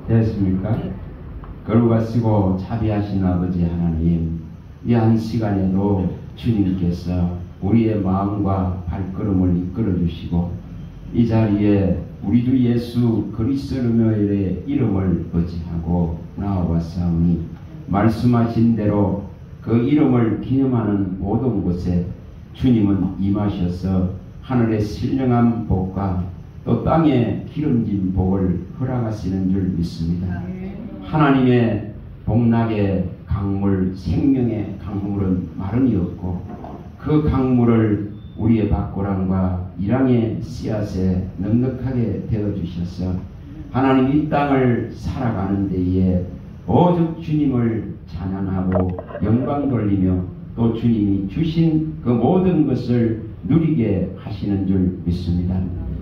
됐습니까? 거룩하시고 자비하신 아버지 하나님, 이 한 시간에도 주님께서 우리의 마음과 발걸음을 이끌어 주시고 이 자리에 우리 주 예수 그리스도의 이름을 의지하고 나아왔사오니 말씀하신 대로 그 이름을 기념하는 모든 곳에 주님은 임하셔서 하늘의 신령한 복과 또 땅의 기름진 복을 허락하시는 줄 믿습니다. 하나님의 복락의 강물, 생명의 강물은 마름이 없고 그 강물을 우리의 밭고랑과 일항의 씨앗에 넉넉하게 되어주셔서 하나님 이 땅을 살아가는 데에 오직 주님을 찬양하고 영광 돌리며 또 주님이 주신 그 모든 것을 누리게 하시는 줄 믿습니다.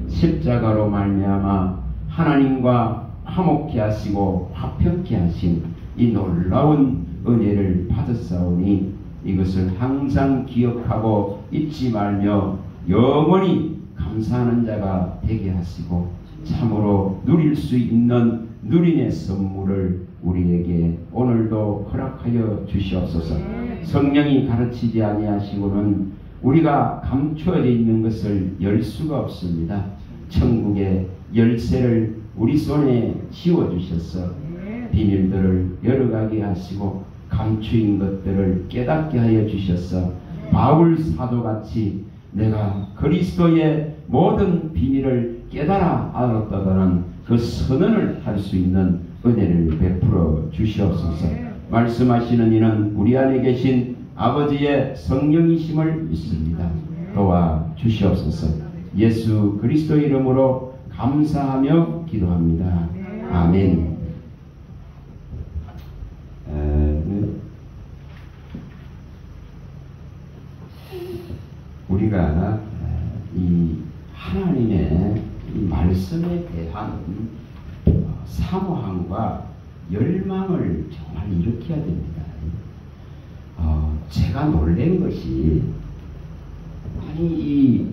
십자가로 말미암아 하나님과 화목케 하시고 화평케 하신 이 놀라운 은혜를 받았사오니 이것을 항상 기억하고 잊지 말며 영원히 감사하는 자가 되게 하시고 참으로 누릴 수 있는 누림의 선물을 우리에게 오늘도 허락하여 주시옵소서. 성령이 가르치지 아니하시고는 우리가 감추어져 있는 것을 열 수가 없습니다. 천국의 열쇠를 우리 손에 쥐어주셔서 비밀들을 열어가게 하시고 감추인 것들을 깨닫게 하여 주셔서 바울 사도같이 내가 그리스도의 모든 비밀을 깨달아 알았다는 그 선언을 할 수 있는 은혜를 베풀어 주시옵소서. 말씀하시는 이는 우리 안에 계신 아버지의 성령이심을 믿습니다. 도와 주시옵소서. 예수 그리스도 이름으로 감사하며 기도합니다. 아멘. 우리가 이 하나님의 이 말씀에 대한 사모함과 열망을 정말 일으켜야 됩니다. 제가 놀란 것이 이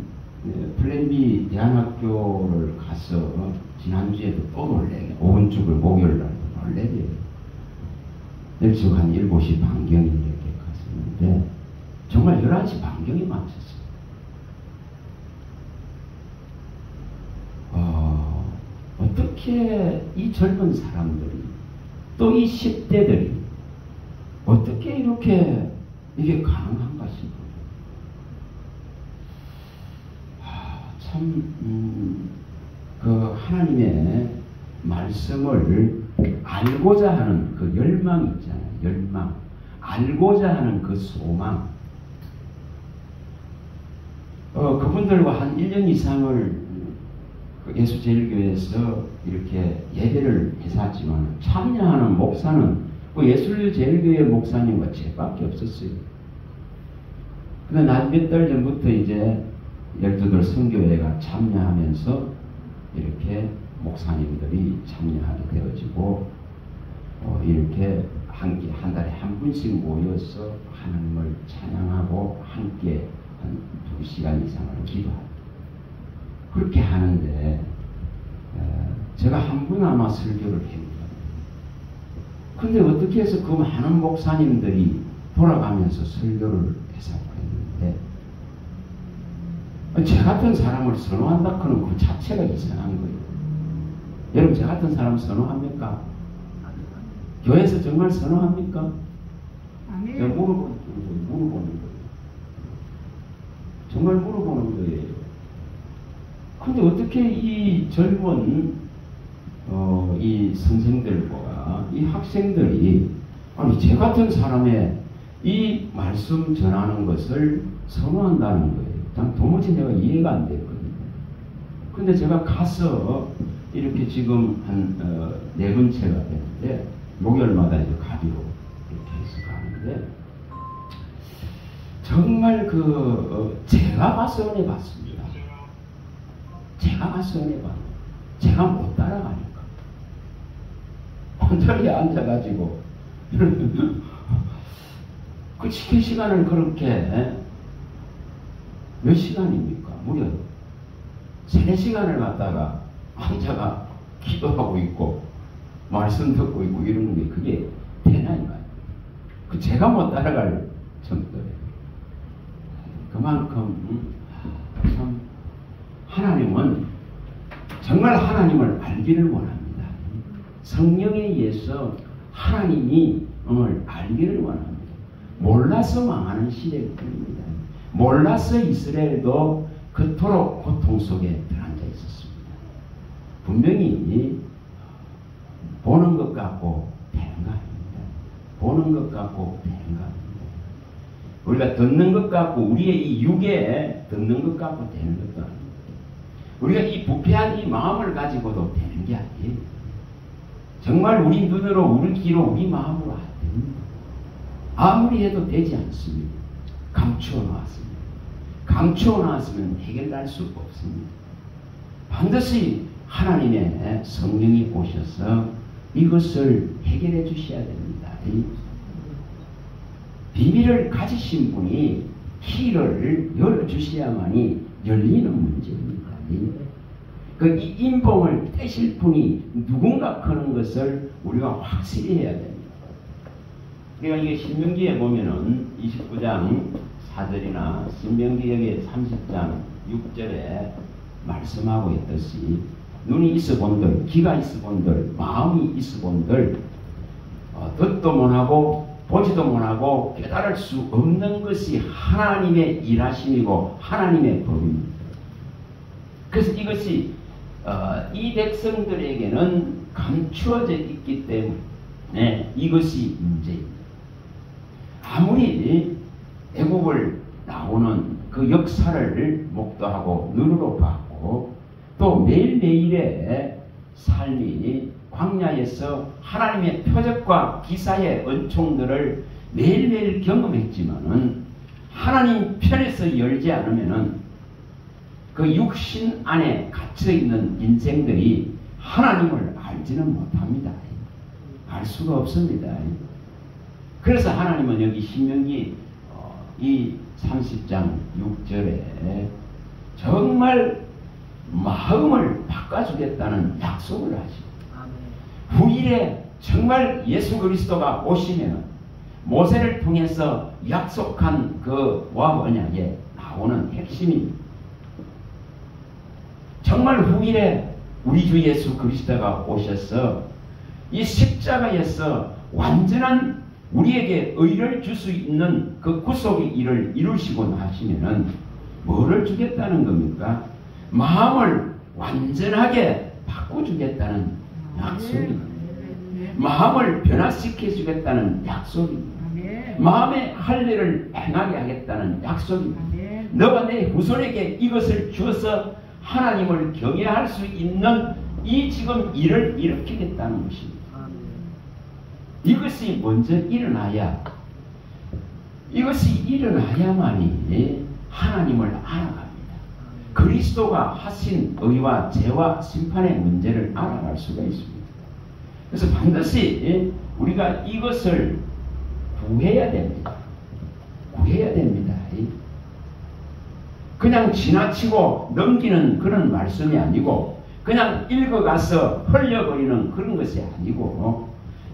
플랜 B 대안학교를 가서 지난주에도 또 놀래게 오은죽을 목요일날 놀래게 일찍 한 7시 반경에 이렇게 갔었는데 정말 11시 반경에 맞췄어요. 어떻게 이 젊은 사람들이 또 이 10대들이 어떻게 이렇게 이게 가능한가 싶어요. 그 하나님의 말씀을 알고자 하는 그 열망이 있잖아요. 열망. 알고자 하는 그 소망. 그분들과 한 1년 이상을 예수제일교회에서 이렇게 예배를 했었지만 참여하는 목사는 예수제일교회 목사님과 제밖에 없었어요. 근데 몇 달 전부터 이제 열두들 선교회가 참여하면서 이렇게 목사님들이 참여하게 되어지고 이렇게 한 달에 한 분씩 모여서 하나님을 찬양하고 함께 한 2시간 이상을 기도하고 그렇게 하는데 제가 한 분 아마 설교를 합니다. 근데 어떻게 해서 그 많은 목사님들이 돌아가면서 설교를 해서 했는데 제 같은 사람을 선호한다 그는 그 자체가 이상한 거예요. 여러분 제 같은 사람 선호합니까? 교회에서 정말 선호합니까? 제가 물어보는 거예요. 정말 물어보는 거예요. 근데 어떻게 이 젊은 이 선생들과 이 학생들이 아니 제 같은 사람의 이 말씀 전하는 것을 선호한다는 거예요. 난 도무지 내가 이해가 안 됐거든요. 근데 제가 가서 이렇게 지금 한 4번째가 되는데 목요일마다 이제 가비로 이렇게 해서 가는데 정말 제가 가서 은혜 받습니다. 제가 가서 은혜 받는 제가 못 따라가니까 혼자리 앉아가지고 그 지킬 시간을 그렇게 몇 시간입니까? 무려 3-4시간을 갖다가 앉아가 기도하고 있고 말씀 듣고 있고 이러는 게 그게 되나 이 말이에요. 그 제가 못 따라갈 정도예요. 그만큼 참 하나님은 정말 하나님을 알기를 원합니다. 성령에 의해서 하나님이 알기를 원합니다. 몰라서 망하는 시대입니다. 몰라서 이스라엘도 그토록 고통 속에 들어앉아 있었습니다. 분명히 보는 것 같고 되는 거 아닙니다. 보는 것 같고 되는 거 아닙니다. 우리가 듣는 것 같고 우리의 이 육에 듣는 것 같고 되는 것도 아닙니다. 우리가 이 부패한 이 마음을 가지고도 되는 게 아니에요. 정말 우리 눈으로, 우리 귀로, 우리 마음으로 안 됩니다. 아무리 해도 되지 않습니다. 감추어 놨습니다. 감추어 놨으면 해결할 수 없습니다. 반드시 하나님의 성령이 오셔서 이것을 해결해 주셔야 됩니다. 비밀을 가지신 분이 키를 열어주셔야만이 열리는 문제입니다. 그 이 인봉을 떼실 분이 누군가 하는 것을 우리가 확실히 해야 됩니다. 그러니까 이게 신명기에 보면은 29장 4절이나 신명기 여기 30장 6절에 말씀하고 있듯이 눈이 있어 본들, 귀가 있어 본들, 마음이 있어 본들 듣도 못하고 보지도 못하고 깨달을 수 없는 것이 하나님의 일하심이고 하나님의 법입니다. 그래서 이것이 이 백성들에게는 감추어져 있기 때문에 이것이 문제입니다. 아무리 애국을 나오는 그 역사를 목도하고 눈으로 봤고 또 매일매일의 삶이 광야에서 하나님의 표적과 기사의 은총들을 매일매일 경험했지만은 하나님 편에서 열지 않으면은 그 육신 안에 갇혀있는 인생들이 하나님을 알지는 못합니다. 알 수가 없습니다. 그래서 하나님은 여기 신명기 이 30장 6절에 정말 마음을 바꿔주겠다는 약속을 하시고 후일에 정말 예수 그리스도가 오시면 모세를 통해서 약속한 그 모압 언약에 나오는 핵심입니다. 정말 후일에 우리 주 예수 그리스도가 오셔서 이 십자가에서 완전한 우리에게 의를 줄 수 있는 그 구속의 일을 이루시고 나시면은 뭐를 주겠다는 겁니까? 마음을 완전하게 바꿔주겠다는 약속입니다. 마음을 변화시켜 주겠다는 약속입니다. 마음의 할례를 행하게 하겠다는 약속입니다. 너가 내 후손에게 이것을 주어서 하나님을 경외할 수 있는 이 지금 일을 일으키겠다는 것입니다. 이것이 먼저 이것이 일어나야만이 하나님을 알아갑니다. 그리스도가 하신 의와 죄와 심판의 문제를 알아갈 수가 있습니다. 그래서 반드시 우리가 이것을 구해야 됩니다. 구해야 됩니다. 그냥 지나치고 넘기는 그런 말씀이 아니고 그냥 읽어가서 흘려버리는 그런 것이 아니고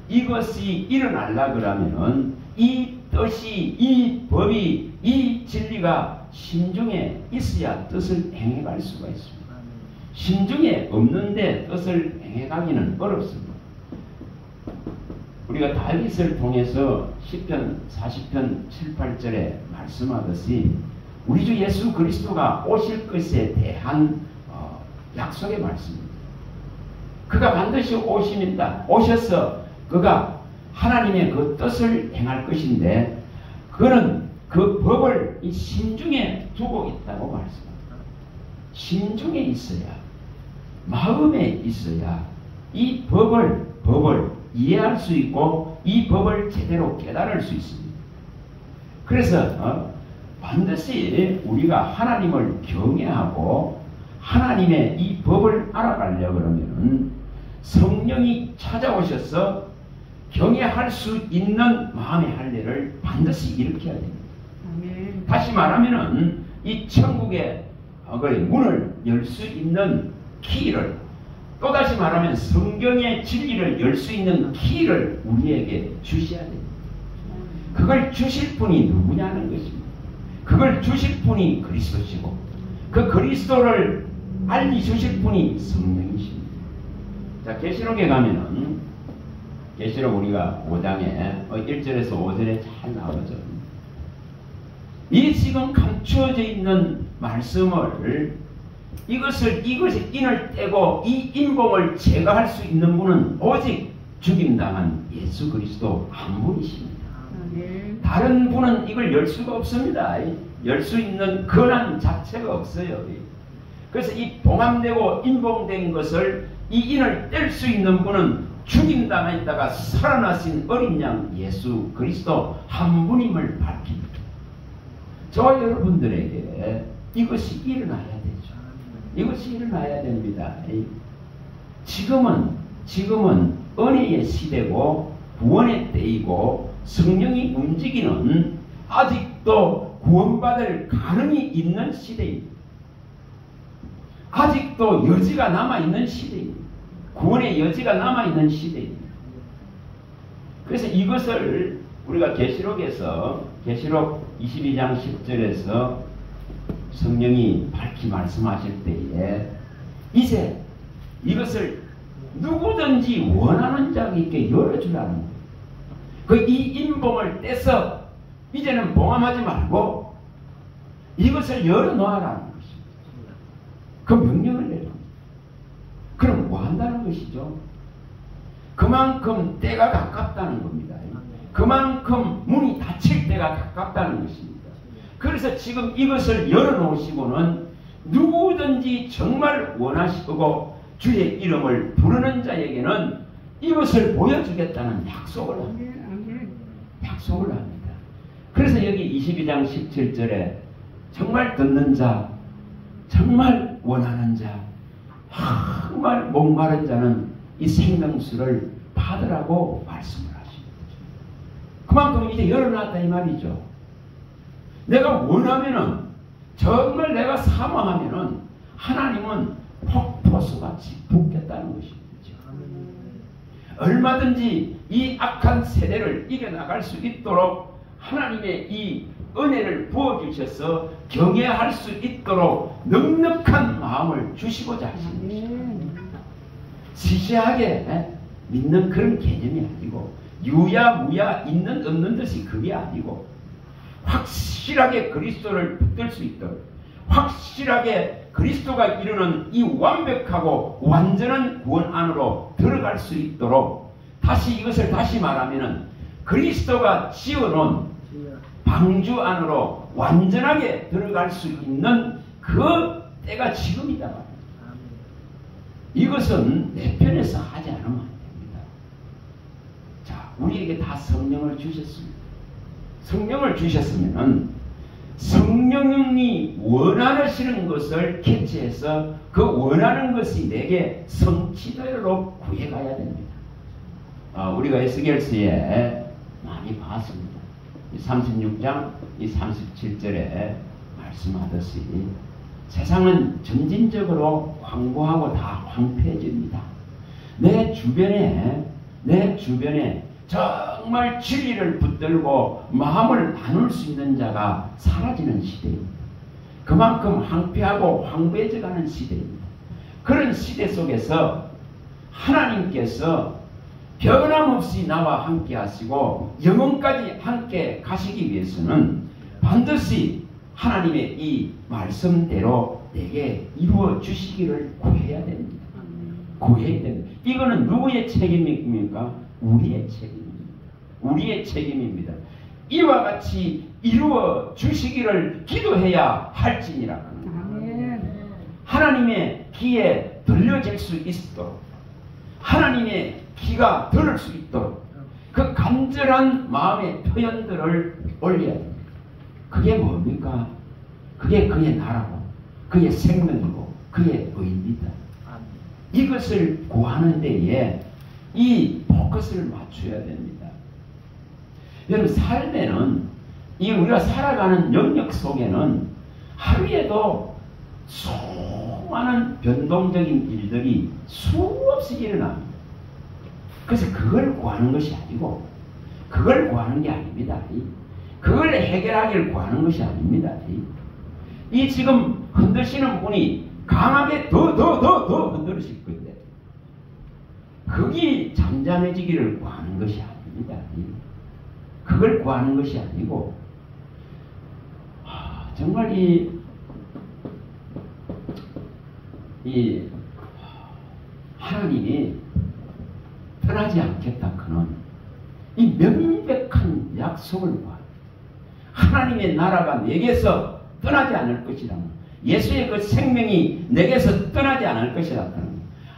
이것이 일어나려 그러면은 이 뜻이, 이 법이, 이 진리가 심중에 있어야 뜻을 행해갈 수가 있습니다. 심중에 없는데 뜻을 행해가기는 어렵습니다. 우리가 다윗을 통해서 시편 40편 7, 8절에 말씀하듯이 우리 주 예수 그리스도가 오실 것에 대한 약속의 말씀입니다. 그가 반드시 오십니다. 오셔서 그가 하나님의 그 뜻을 행할 것인데 그는 그 법을 이 심중에 두고 있다고 말씀합니다. 심중에 있어야, 마음에 있어야 이 법을 이해할 수 있고 이 법을 제대로 깨달을 수 있습니다. 그래서 반드시 우리가 하나님을 경외하고 하나님의 이 법을 알아가려고 그러면 성령이 찾아오셔서 경외할 수 있는 마음의 할례를 반드시 일으켜야 됩니다. 아멘. 다시 말하면은 이 천국의 문을 열 수 있는 키를 또다시 말하면 성경의 진리를 열 수 있는 키를 우리에게 주셔야 됩니다. 그걸 주실 분이 누구냐는 것입니다. 그걸 주실 분이 그리스도시고 그 그리스도를 알려주실 분이 성령이십니다. 자, 계시록에 가면은 계시록 우리가 5장에 1절에서 5절에 잘 나오죠. 이 지금 감추어져 있는 말씀을 이것을 인을 떼고 이 인봉을 제거할 수 있는 분은 오직 죽임당한 예수 그리스도 한 분이십니다. 다른 분은 이걸 열 수가 없습니다. 열 수 있는 권한 자체가 없어요. 그래서 이 봉함되고 인봉된 것을 이 인을 뗄 수 있는 분은 죽임당하 있다가 살아나신 어린 양 예수 그리스도 한 분임을 밝힙니다. 저와 여러분들에게 이것이 일어나야 되죠. 이것이 일어나야 됩니다. 지금은 은혜의 시대고 구원의 때이고 성령이 움직이는 아직도 구원받을 가능이 있는 시대입니다. 아직도 여지가 남아있는 시대입니다. 구원의 여지가 남아있는 시대입니다. 그래서 이것을 우리가 계시록에서 계시록 22장 10절에서 성령이 밝히 말씀하실 때에 이제 이것을 누구든지 원하는 자에게 열어주라는 거예요. 이 인봉을 떼서 이제는 봉함하지 말고 이것을 열어놓으라는 것입니다. 그 명령을 내려. 그럼 뭐 한다는 것이죠? 그만큼 때가 가깝다는 겁니다. 그만큼 문이 닫힐 때가 가깝다는 것입니다. 그래서 지금 이것을 열어놓으시고는 누구든지 정말 원하시고 주의 이름을 부르는 자에게는 이것을 보여주겠다는 약속을 합니다. 약속을 합니다. 그래서 여기 22장 17절에 정말 듣는 자, 정말 원하는 자, 정말 목마른 자는 이 생명수를 받으라고 말씀을 하십니다. 그만큼 이제 열어놨다 이 말이죠. 내가 원하면은, 정말 내가 사모하면은 하나님은 폭포수같이 붓겠다는 것입니다. 얼마든지 이 악한 세대를 이겨나갈 수 있도록 하나님의 이 은혜를 부어주셔서 경외할 수 있도록 넉넉한 마음을 주시고자 하십니다. 시시하게 믿는 그런 개념이 아니고 유야무야 있는 없는 듯이 그게 아니고 확실하게 그리스도를 붙들 수 있도록 확실하게 그리스도가 이루는 이 완벽하고 완전한 구원 안으로 들어갈 수 있도록 다시 이것을 다시 말하면은 그리스도가 지어놓은 방주 안으로 완전하게 들어갈 수 있는 그 때가 지금이다 말입니다. 이것은 내 편에서 하지 않으면 안 됩니다. 자, 우리에게 다 성령을 주셨습니다. 성령을 주셨으면은 성령이 원하시는 것을 캐치해서 그 원하는 것이 내게 성취되도록 구해가야 됩니다. 우리가 에스겔서에 많이 봤습니다. 36장 37절에 말씀하듯이 세상은 점진적으로 황폐하고 다 황폐해집니다. 내 주변에 정말 진리를 붙들고 마음을 나눌 수 있는 자가 사라지는 시대입니다. 그만큼 황폐하고 황폐해져가는 시대입니다. 그런 시대 속에서 하나님께서 변함없이 나와 함께 하시고 영원까지 함께 가시기 위해서는 반드시 하나님의 이 말씀대로 내게 이루어 주시기를 구해야 됩니다. 구해야 됩니다. 이거는 누구의 책임입니까? 우리의 책임입니다. 우리의 책임입니다. 이와 같이 이루어 주시기를 기도해야 할지니라. 하나님의 귀에 들려질 수 있도록 하나님의 귀가 들을 수 있도록 그 간절한 마음의 표현들을 올려야 됩니다. 그게 뭡니까? 그게 그의 나라고 그의 생명이고 그의 의입니다. 이것을 구하는 데에 이 포커스를 맞춰야 됩니다. 여러분 삶에는 이 우리가 살아가는 영역 속에는 하루에도 수많은 변동적인 일들이 수없이 일어납니다. 그래서 그걸 구하는 것이 아니고, 그걸 구하는 게 아닙니다. 그걸 해결하기를 구하는 것이 아닙니다. 이 지금 흔드시는 분이 강하게 더 흔들으실 건데, 그게 잠잠해지기를 구하는 것이 아닙니다. 그걸 구하는 것이 아니고, 정말 이 하나님이 떠나지 않겠다 그는 이 명백한 약속을 봐. 하나님의 나라가 내게서 떠나지 않을 것이라. 예수의 그 생명이 내게서 떠나지 않을 것이라.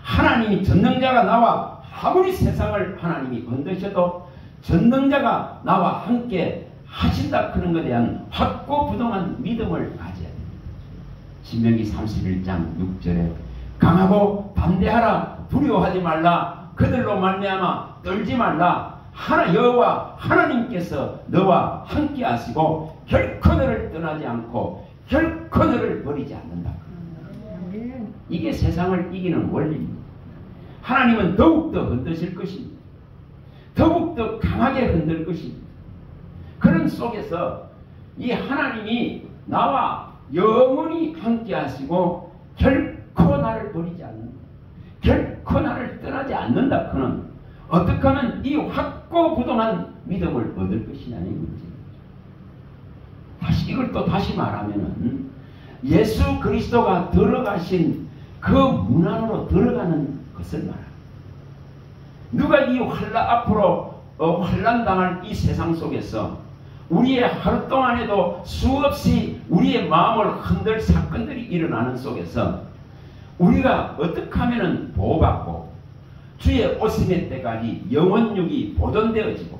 하나님이 전능자가 나와 아무리 세상을 하나님이 건드셔도 전능자가 나와 함께 하신다 그런 것에 대한 확고부동한 믿음을 가져야 됩니다. 신명기 31장 6절에 강하고 담대하라, 두려워하지 말라, 그들로 말미암아 떨지 말라, 여호와 하나님께서 너와 함께 하시고 결코 너를 떠나지 않고 결코 너를 버리지 않는다. 이게 세상을 이기는 원리입니다. 하나님은 더욱더 흔드실 것입니다. 더욱더 강하게 흔들 것입니다. 그런 속에서 이 하나님이 나와 영원히 함께 하시고 결코 나를 버리지 않는다. 결코 나를 떠나지 않는다. 그는 어떻게 하면 이 확고부동한 믿음을 얻을 것이냐는 문제입니다. 이걸 또 다시 말하면은 예수 그리스도가 들어가신 그 문 안으로 들어가는 것을 말합니다. 누가 이 앞으로 환난 당할 이 세상 속에서 우리의 하루 동안에도 수없이 우리의 마음을 흔들 사건들이 일어나는 속에서 우리가 어떻게 하면은 보호받고 주의 오심의 때까지 영원육이 보존되어지고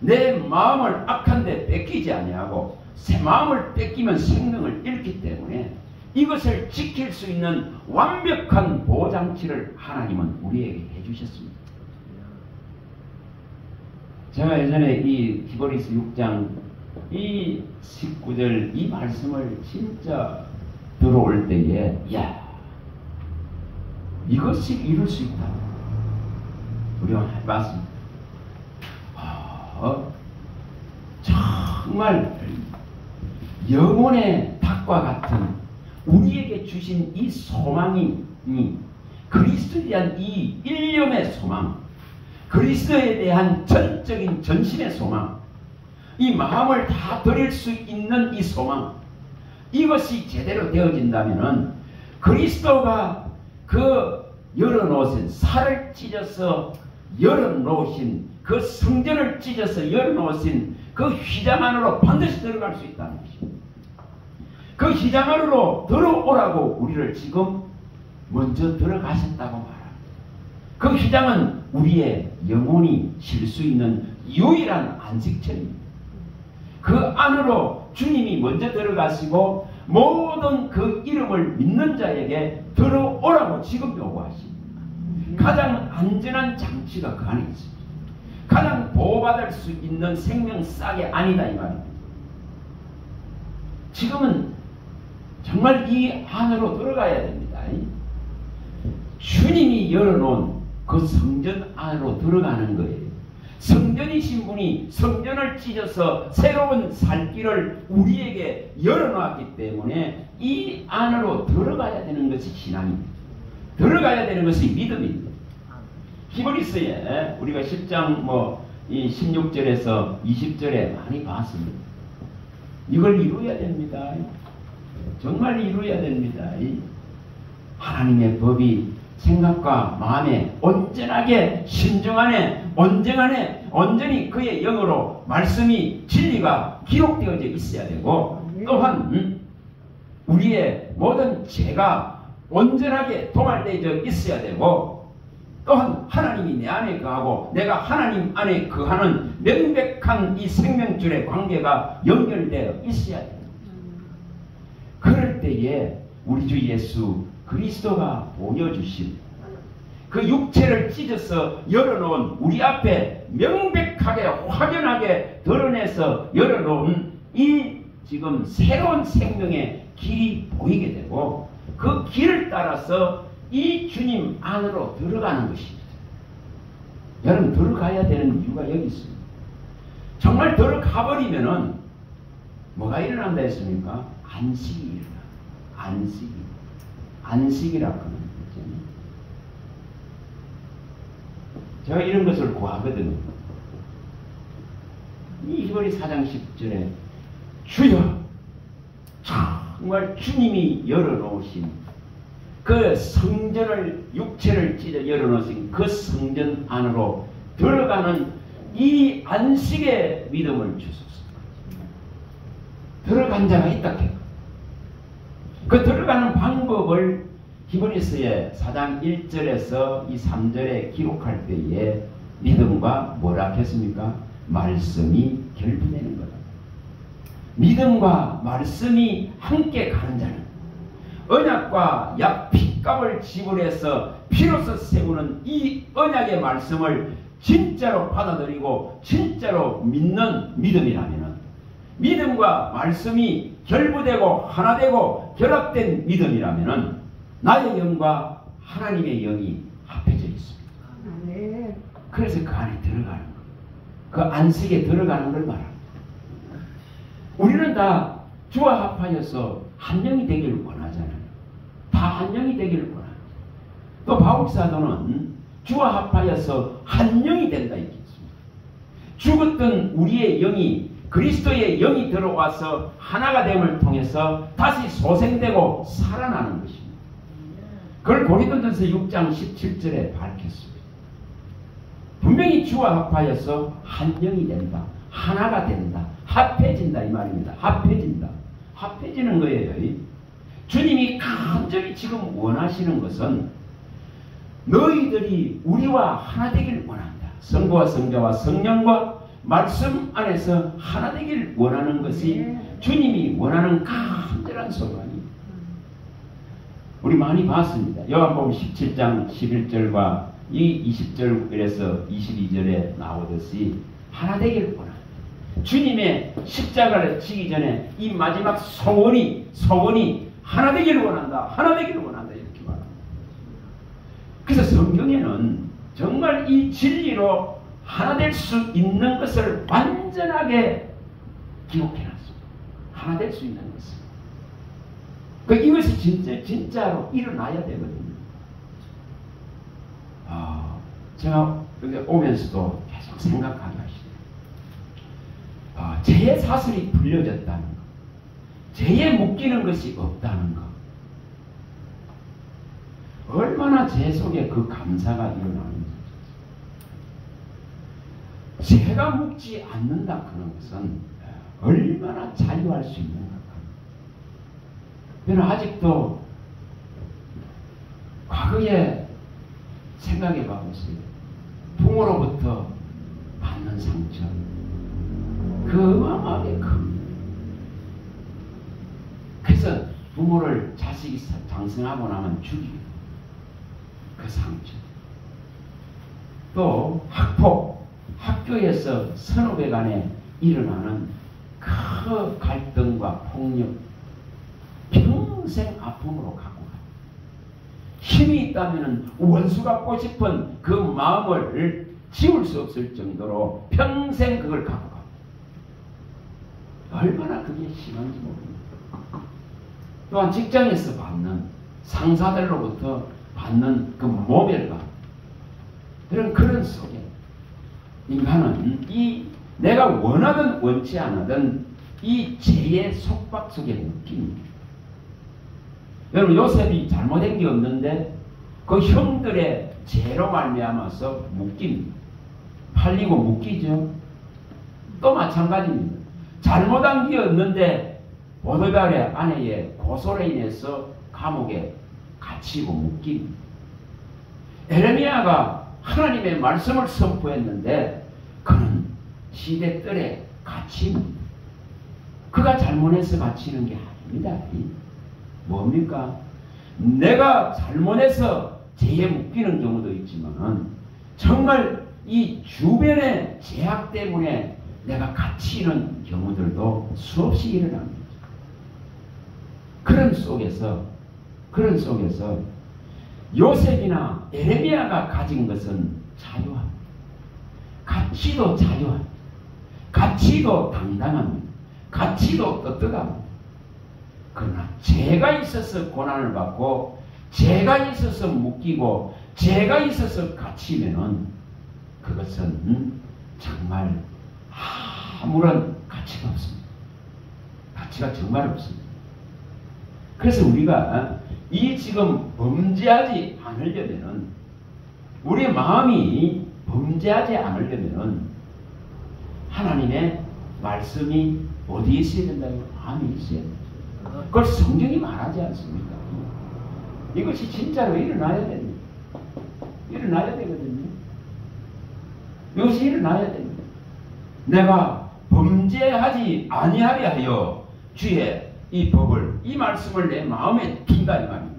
내 마음을 악한 데 뺏기지 아니하고 새 마음을 뺏기면 생명을 잃기 때문에 이것을 지킬 수 있는 완벽한 보호장치를 하나님은 우리에게 해주셨습니다. 제가 예전에 이 히브리서 6장 이 19절 이 말씀을 진짜 들어올 때에 야 이것이 이룰 수 있다. 우리가 해봤습니다. 정말 영혼의 닭과 같은 우리에게 주신 이 소망이 그리스도에 대한 이 일념의 소망, 그리스도에 대한 전적인 전심의 소망, 이 마음을 다 드릴 수 있는 이 소망, 이것이 제대로 되어진다면은 그리스도가 그 열어놓으신 살을 찢어서 열어놓으신 그 성전을 찢어서 열어놓으신 그 휘장 안으로 반드시 들어갈 수 있다는 것입니다. 그 휘장 안으로 들어오라고 우리를 지금 먼저 들어가셨다고 말합니다. 그 휘장은 우리의 영혼이 쉴 수 있는 유일한 안식처입니다. 그 안으로 주님이 먼저 들어가시고 모든 그 이름을 믿는 자에게 들어오라고 지금 요구하십니다. 가장 안전한 장치가 그 안에 있습니다. 가장 보호받을 수 있는 생명 싹이 아니다 이 말입니다. 지금은 정말 이 안으로 들어가야 됩니다. 주님이 열어놓은 그 성전 안으로 들어가는 거예요. 성전이신 분이 성전을 찢어서 새로운 살 길을 우리에게 열어놓았기 때문에 이 안으로 들어가야 되는 것이 신앙입니다. 들어가야 되는 것이 믿음입니다. 히브리서에 우리가 10장 이 16절에서 20절에 많이 봤습니다. 이걸 이루어야 됩니다. 정말 이루어야 됩니다. 하나님의 법이 생각과 마음에 온전하게 신중하네 온전하네 온전히 그의 영으로 말씀이 진리가 기록되어져 있어야 되고 또한 우리의 모든 죄가 온전하게 도말되어져 있어야 되고 또한 하나님이 내 안에 거하고 내가 하나님 안에 거하는 명백한 이 생명줄의 관계가 연결되어 있어야 됩니다. 그럴 때에 우리 주 예수 그리스도가 보여주신 그 육체를 찢어서 열어놓은 우리 앞에 명백하게 확연하게 드러내서 열어놓은 이 지금 새로운 생명의 길이 보이게 되고 그 길을 따라서 이 주님 안으로 들어가는 것입니다. 여러분, 들어가야 되는 이유가 여기 있습니다. 정말 들어가 버리면은 뭐가 일어난다 했습니까? 안식이 일어나. 안식이라고 하는 거죠. 제가 이런 것을 구하거든요. 이 히브리 4장 10절에 주여, 정말 주님이 열어놓으신 그 성전을, 육체를 찢어 열어놓으신 그 성전 안으로 들어가는 이 안식의 믿음을 주소서. 들어간 자가 있다 해요. 그 들어가는 방법을 히브리서의 4장 1절에서 이 3절에 기록할 때에 믿음과 뭐라 했습니까? 말씀이 결부되는 거다. 믿음과 말씀이 함께 가는 자는 언약과 약 핏값을 지불해서 피로써 세우는 이 언약의 말씀을 진짜로 받아들이고 진짜로 믿는 믿음이라면, 믿음과 말씀이 결부되고 하나되고 결합된 믿음이라면 나의 영과 하나님의 영이 합해져 있습니다. 그래서 그 안에 들어가는 것, 그 안식에 들어가는 걸 말합니다. 우리는 다 주와 합하여서 한 영이 되기를 원하잖아요. 다 한 영이 되기를 원합니다. 또 바울사도는 주와 합하여서 한 영이 된다 얘기했습니다. 죽었던 우리의 영이 그리스도의 영이 들어와서 하나가 됨을 통해서 다시 소생되고 살아나는 것입니다. 그걸 고린도전서 6장 17절에 밝혔습니다. 분명히 주와 합하여서 한 영이 된다. 하나가 된다. 합해진다 이 말입니다. 합해진다. 합해지는 거예요. 주님이 간절히 지금 원하시는 것은 너희들이 우리와 하나 되기를 원한다. 성부와 성자와 성령과 말씀 안에서 하나 되기를 원하는 것이 주님이 원하는 간절한 소원이에요. 우리 많이 봤습니다. 요한복음 17장 11절과 이 20절에서 22절에 나오듯이 하나 되기를 원한다. 주님의 십자가를 지기 전에 이 마지막 소원이 하나 되기를 원한다. 하나 되기를 원한다. 이렇게 말합니다. 그래서 성경에는 정말 이 진리로 하나 될 수 있는 것을 완전하게 기록해놨습니다. 하나 될 수 있는 것을. 이것이 진짜로 일어나야 되거든요. 제가 여기 오면서도 계속 생각하게 하시네요. 죄의 사슬이 풀려졌다는 것. 죄에 묶이는 것이 없다는 것. 얼마나 죄 속에 그 감사가 일어나는지. 죄가 묶지 않는다 하는 것은 얼마나 자유할 수 있는가. 저는 아직도 과거에 생각해 봐보세요. 부모로부터 받는 상처. 그 어마어마하게 큽니다. 그래서 부모를 자식이 장성하고 나면 죽이고 그 상처. 또 학폭, 학교에서 선후배 간에 일어나는 그 갈등과 폭력, 평생 아픔으로 갖고 가. 힘이 있다면 원수 갖고 싶은 그 마음을 지울 수 없을 정도로 평생 그걸 갖고 가. 얼마나 그게 심한지 모릅니다. 또한 직장에서 받는 상사들로부터 받는 그 모멸감, 그런 속에 인간은 이 내가 원하든 원치 않아든 이 죄의 속박 속에 묶입니다. 여러분, 요셉이 잘못한 게 없는데 그 형들의 죄로 말미암아서 묶입니다. 팔리고 묶이죠. 또 마찬가지입니다. 잘못한 게 없는데 보디발의 아내의 고소로 인해서 감옥에 갇히고 묶입니다. 에레미야가 하나님의 말씀을 선포했는데 그는 시대뜰에 갇힙니다. 그가 잘못해서 갇히는 게 아닙니다. 뭡니까? 내가 잘못해서 죄에 묶이는 경우도 있지만 정말 이 주변의 제약 때문에 내가 갇히는 경우들도 수없이 일어납니다. 그런 속에서 그런 속에서 요셉이나 에레미야가 가진 것은 자유함, 가치도 자유함, 가치도 당당함, 가치도 떳떳함. 그러나 죄가 있어서 고난을 받고 죄가 있어서 묶이고 죄가 있어서 갇히면은 그것은 정말 아무런 가치가 없습니다. 가치가 정말 없습니다. 그래서 우리가 이 지금 범죄하지 않으려면은, 우리 마음이 범죄하지 않으려면은 하나님의 말씀이 어디에 있어야 된다고요? 마음에 있어야 된다. 그걸 성경이 말하지 않습니까? 이것이 진짜로 일어나야 됩니다. 일어나야 되거든요. 이것이 일어나야 됩니다. 내가 범죄하지 아니하려 하여 주의 이 법을, 이 말씀을 내 마음에 둔다 이 말입니다.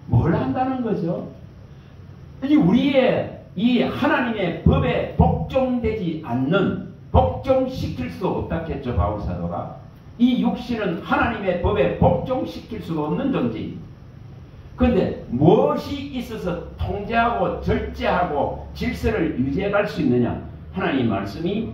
뭘 한다는 거죠? 우리의 이 하나님의 법에 복종되지 않는, 복종시킬 수 없다 했죠, 바울 사도가. 이 육신은 하나님의 법에 복종시킬 수가 없는 존재입니다. 그런데 무엇이 있어서 통제하고 절제하고 질서를 유지해 갈 수 있느냐? 하나님 말씀이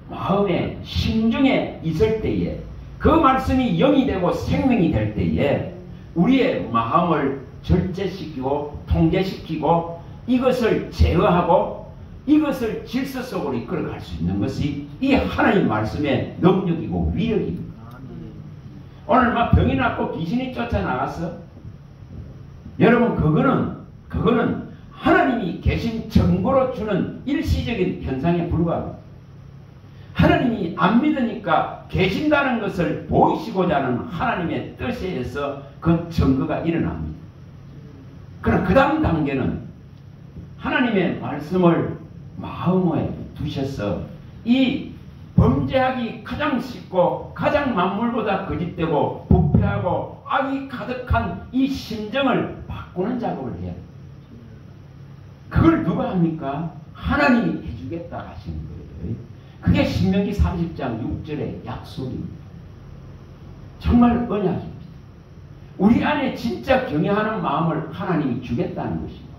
마음의 심중에 있을 때에, 그 말씀이 영이 되고 생명이 될 때에 우리의 마음을 절제시키고 통제시키고 이것을 제어하고 이것을 질서 속으로 이끌어갈 수 있는 것이 이 하나님 말씀의 능력이고 위력입니다. 오늘 막 병이 났고 귀신이 쫓아나갔어. 여러분, 그거는 하나님이 계신 증거로 주는 일시적인 현상에 불과합니다. 하나님이 안 믿으니까 계신다는 것을 보이시고자 하는 하나님의 뜻에 의해서 그 증거가 일어납니다. 그러나 그 다음 단계는 하나님의 말씀을 마음에 두셔서 이 범죄하기 가장 쉽고 가장 만물보다 거짓되고 부패하고 악이 가득한 이 심정을 바꾸는 작업을 해야 합니다. 그걸 누가 합니까? 하나님이 해주겠다 하시는 거예요. 그게 신명기 30장 6절의 약속입니다. 정말 언약입니다. 우리 안에 진짜 경외하는 마음을 하나님이 주겠다는 것입니다.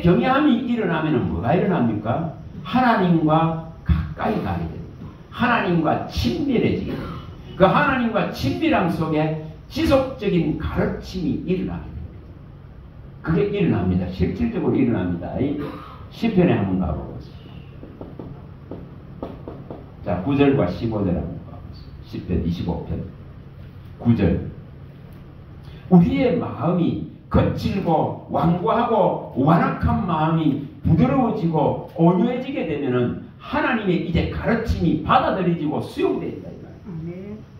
경외함이 일어나면 뭐가 일어납니까? 하나님과 가까이 가게 됩니다. 하나님과 친밀해지게 됩니다. 그 하나님과 친밀함 속에 지속적인 가르침이 일어나게 됩니다. 그게 일어납니다. 실질적으로 일어납니다. 시편에 한번 가보겠습니다. 자, 9절과 15절 한번 가보겠습니다. 시편 25편 9절. 우리의 마음이 거칠고 완고하고 완악한 마음이 부드러워지고 온유해지게 되면은 하나님의 이제 가르침이 받아들여지고 수용된다.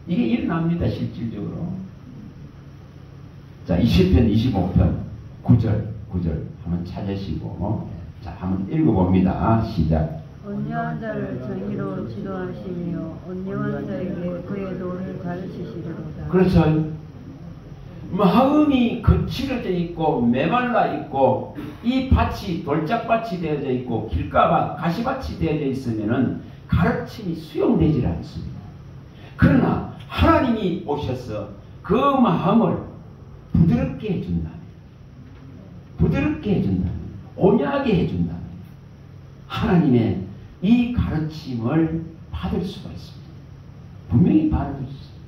이게 일어납니다. 실질적으로. 자, 이 시편 25편 9절 한번 찾으시고 자, 한번 읽어봅니다. 시작. 온유한 자를 정의로 지도하시며 온유한 자에게 그의 도를 가르치시리로다. 그렇죠. 마음이 거칠어져 있고 메말라 있고 이 밭이 돌짝밭이 되어져 있고 길가밭 가시밭이 되어져 있으면은 가르침이 수용되지 않습니다. 그러나 하나님이 오셔서 그 마음을 부드럽게 해준다면, 부드럽게 해준다면, 온유하게 해준다면 하나님의 이 가르침을 받을 수가 있습니다. 분명히 받을 수 있습니다.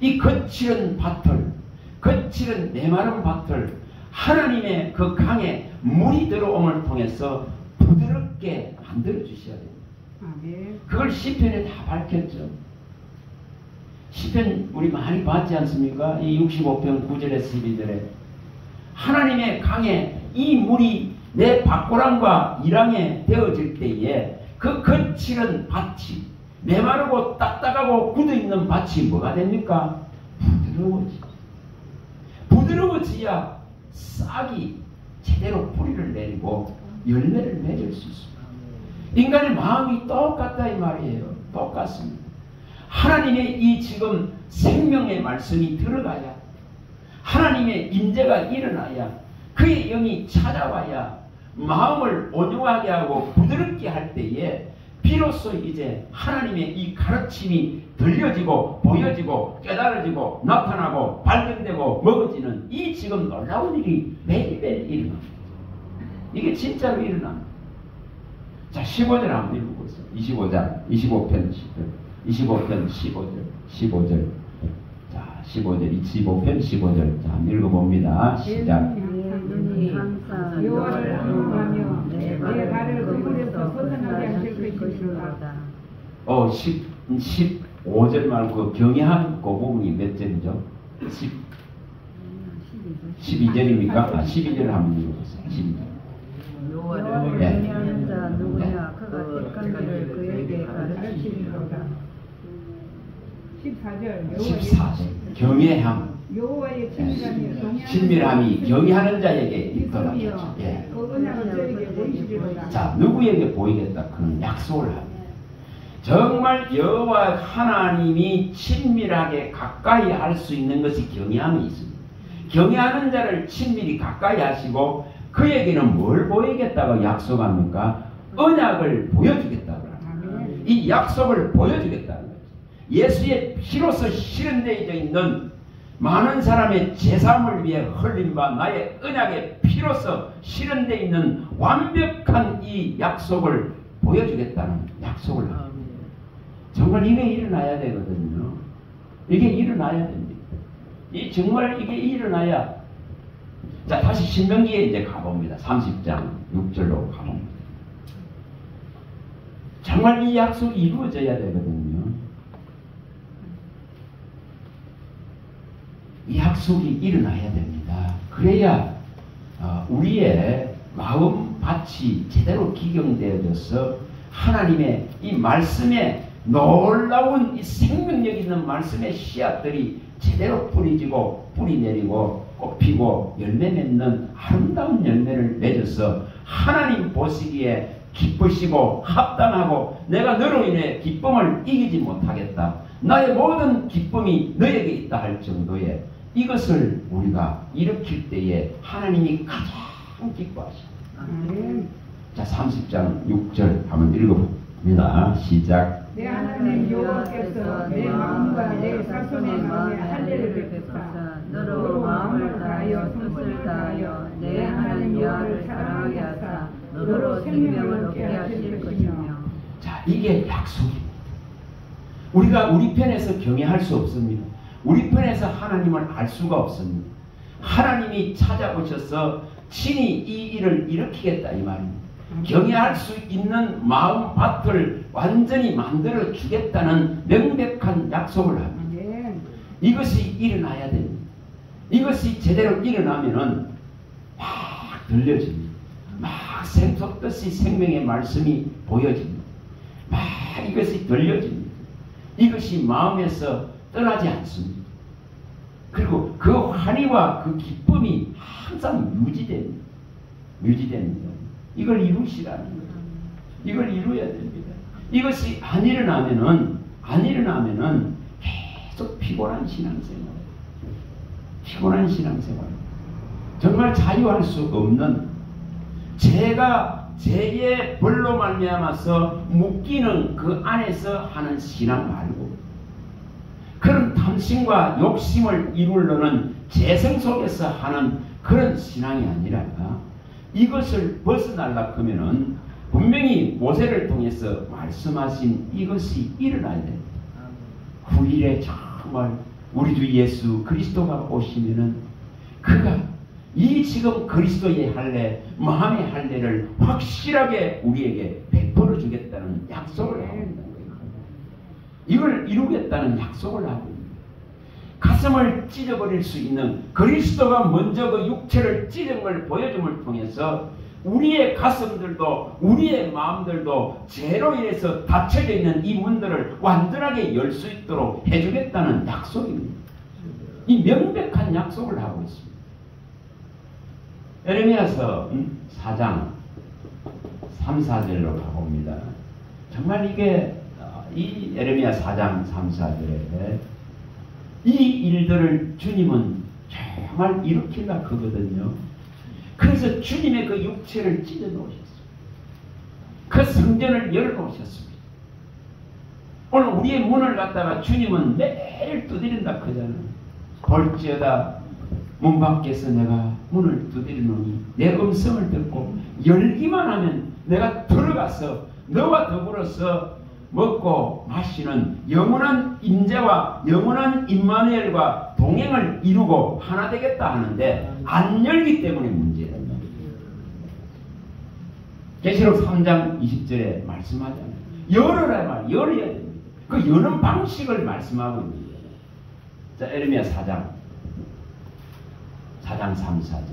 이 거칠은 밭을, 거칠은 메마른 밭을 하나님의 그 강에 물이 들어옴을 통해서 부드럽게 만들어 주셔야 됩니다. 그걸 시편에 다 밝혔죠. 시편 우리 많이 봤지 않습니까? 이 65편 9절에 12절에 하나님의 강에 이 물이 내 밭고랑과 이랑에 되어질 때에 그 거칠은 밭이, 메마르고 딱딱하고 굳어있는 밭이 뭐가 됩니까? 부드러워지죠. 부드러워지야 싹이 제대로 뿌리를 내리고 열매를 맺을 수 있습니다. 인간의 마음이 똑같다 이 말이에요. 똑같습니다. 하나님의 이 지금 생명의 말씀이 들어가야, 하나님의 임재가 일어나야, 그의 영이 찾아와야 마음을 온유하게 하고 부드럽게 할 때에 비로소 이제 하나님의 이 가르침이 들려지고 보여지고 깨달아지고 나타나고 발견되고 먹어지는 이 지금 놀라운 일이 매일매일 일어납니다. 이게 진짜로 일어납니다. 자, 15절 한번 읽어보세요. 25편 15절. 자, 15절, 25편 15절. 자, 한번 읽어봅니다. 시작. 눈이 항상 여호와를 경외하며 내 발을 그물에서 벗어나게 하실 것이로다. 15절 말고 경외한 그 부분이 몇 절이죠? 12절입니까? 12절 한번 읽어보세요. 12절. 여호와를 경외하는 자 누구냐? 그가 택한 길을 그에게 가르치시리로다. 14절. 경외함. 여호와의 친밀함이 경외하는 자에게 있더라. 예. 자, 누구에게 보이겠다? 그는 약속을 합니다. 정말 여호와 하나님이 친밀하게 가까이 할 수 있는 것이 경외함이 있습니다. 경외하는 자를 친밀히 가까이 하시고 그에게는 뭘 보이겠다고 약속합니까? 언약을 보여주겠다고 합니다. 이 약속을 보여주겠다는 거죠. 예수의 피로서 실현되어 있는 많은 사람의 제사함을 위해 흘린 바 나의 언약의 피로서 실현되어 있는 완벽한 이 약속을 보여주겠다는 약속을 합니다. 정말 이게 일어나야 되거든요. 이게 일어나야 됩니다. 정말 이게 일어나야. 자, 다시 신명기에 이제 가봅니다. 30장 6절로 가봅니다. 정말 이 약속이 이루어져야 되거든요. 이 약속이 일어나야 됩니다. 그래야 우리의 마음밭이 제대로 기경되어져서 하나님의 이 말씀에 놀라운 이 생명력 있는 말씀의 씨앗들이 제대로 뿌리지고 뿌리 내리고 꽃피고 열매 맺는 아름다운 열매를 맺어서 하나님 보시기에 기쁘시고 합당하고 내가 너로 인해 기쁨을 이기지 못하겠다. 나의 모든 기쁨이 너에게 있다 할 정도의 이것을 우리가 일으킬 때에 하나님이 가장 기뻐하십니다. 자, 30장 6절 한번 읽어봅니다. 시작. 내 하나님 여호와께서 내 마음과 내 자손의 마음에 할례를 베푸사 너로 마음을 다하여 뜻을 다하여 내 하나님 여호와를 사랑하게 하사 너로 생명을 얻게 하실 것이며. 자, 이게 약속입니다. 우리가 우리 편에서 경외할 수 없습니다. 우리 편에서 하나님을 알 수가 없습니다. 하나님이 찾아오셔서 친히 이 일을 일으키겠다 이 말입니다. 경외할 수 있는 마음밭을 완전히 만들어 주겠다는 명백한 약속을 합니다. 이것이 일어나야 됩니다. 이것이 제대로 일어나면은 막 들려집니다. 막 샘솟듯이 생명의 말씀이 보여집니다. 막 이것이 들려집니다. 이것이 마음에서 떠나지 않습니다. 그리고 그 환희와 그 기쁨이 항상 유지됩니다. 유지됩니다. 이걸 이루시라는 거예요. 이걸 이루어야 됩니다. 이것이 안 일어나면은 계속 피곤한 신앙생활. 피곤한 신앙생활. 정말 자유할 수 없는 제가 죄의 벌로 말미암아서 묶이는 그 안에서 하는 신앙 말고 그런 탐심과 욕심을 이루려는 재성 속에서 하는 그런 신앙이 아니라 이것을 벗어나려고 하면은 분명히 모세를 통해서 말씀하신 이것이 일어나야 됩니다. 후일에 정말 우리 주 예수 그리스도가 오시면은 그가 이 지금 그리스도의 할례, 마음의 할례를 확실하게 우리에게 베풀어 주겠다는 약속을 하고 있는 거예요. 이걸 이루겠다는 약속을 하고 있는 거예요. 가슴을 찢어버릴 수 있는 그리스도가 먼저 그 육체를 찢은 걸 보여줌을 통해서 우리의 가슴들도 우리의 마음들도 죄로 인해서 닫혀져 있는 이 문들을 완전하게 열 수 있도록 해주겠다는 약속입니다. 이 명백한 약속을 하고 있습니다. 에레미야서 4장 3, 4절로 가봅니다. 정말 이게 이 에레미야 4장 3, 4절에 이 일들을 주님은 정말 일으키려고 하거든요. 그래서 주님의 그 육체를 찢어 놓으셨어요. 그 성전을 열어 놓으셨습니다. 오늘 우리의 문을 갖다가 주님은 매일 두드린다 그러잖아요. 볼지어다 문 밖에서 내가 문을 두드리노니 내 음성을 듣고 열기만 하면 내가 들어가서 너와 더불어서 먹고 마시는 영원한 임재와 영원한 임마누엘과 동행을 이루고 하나 되겠다 하는데 안 열기 때문에 문제예요. 계시록 3장 20절에 말씀하잖아요. 열어라 말, 열어야 됩니다. 그 여는 방식을 말씀하고 있는 거예요. 자, 에레미야 4장 3, 4절.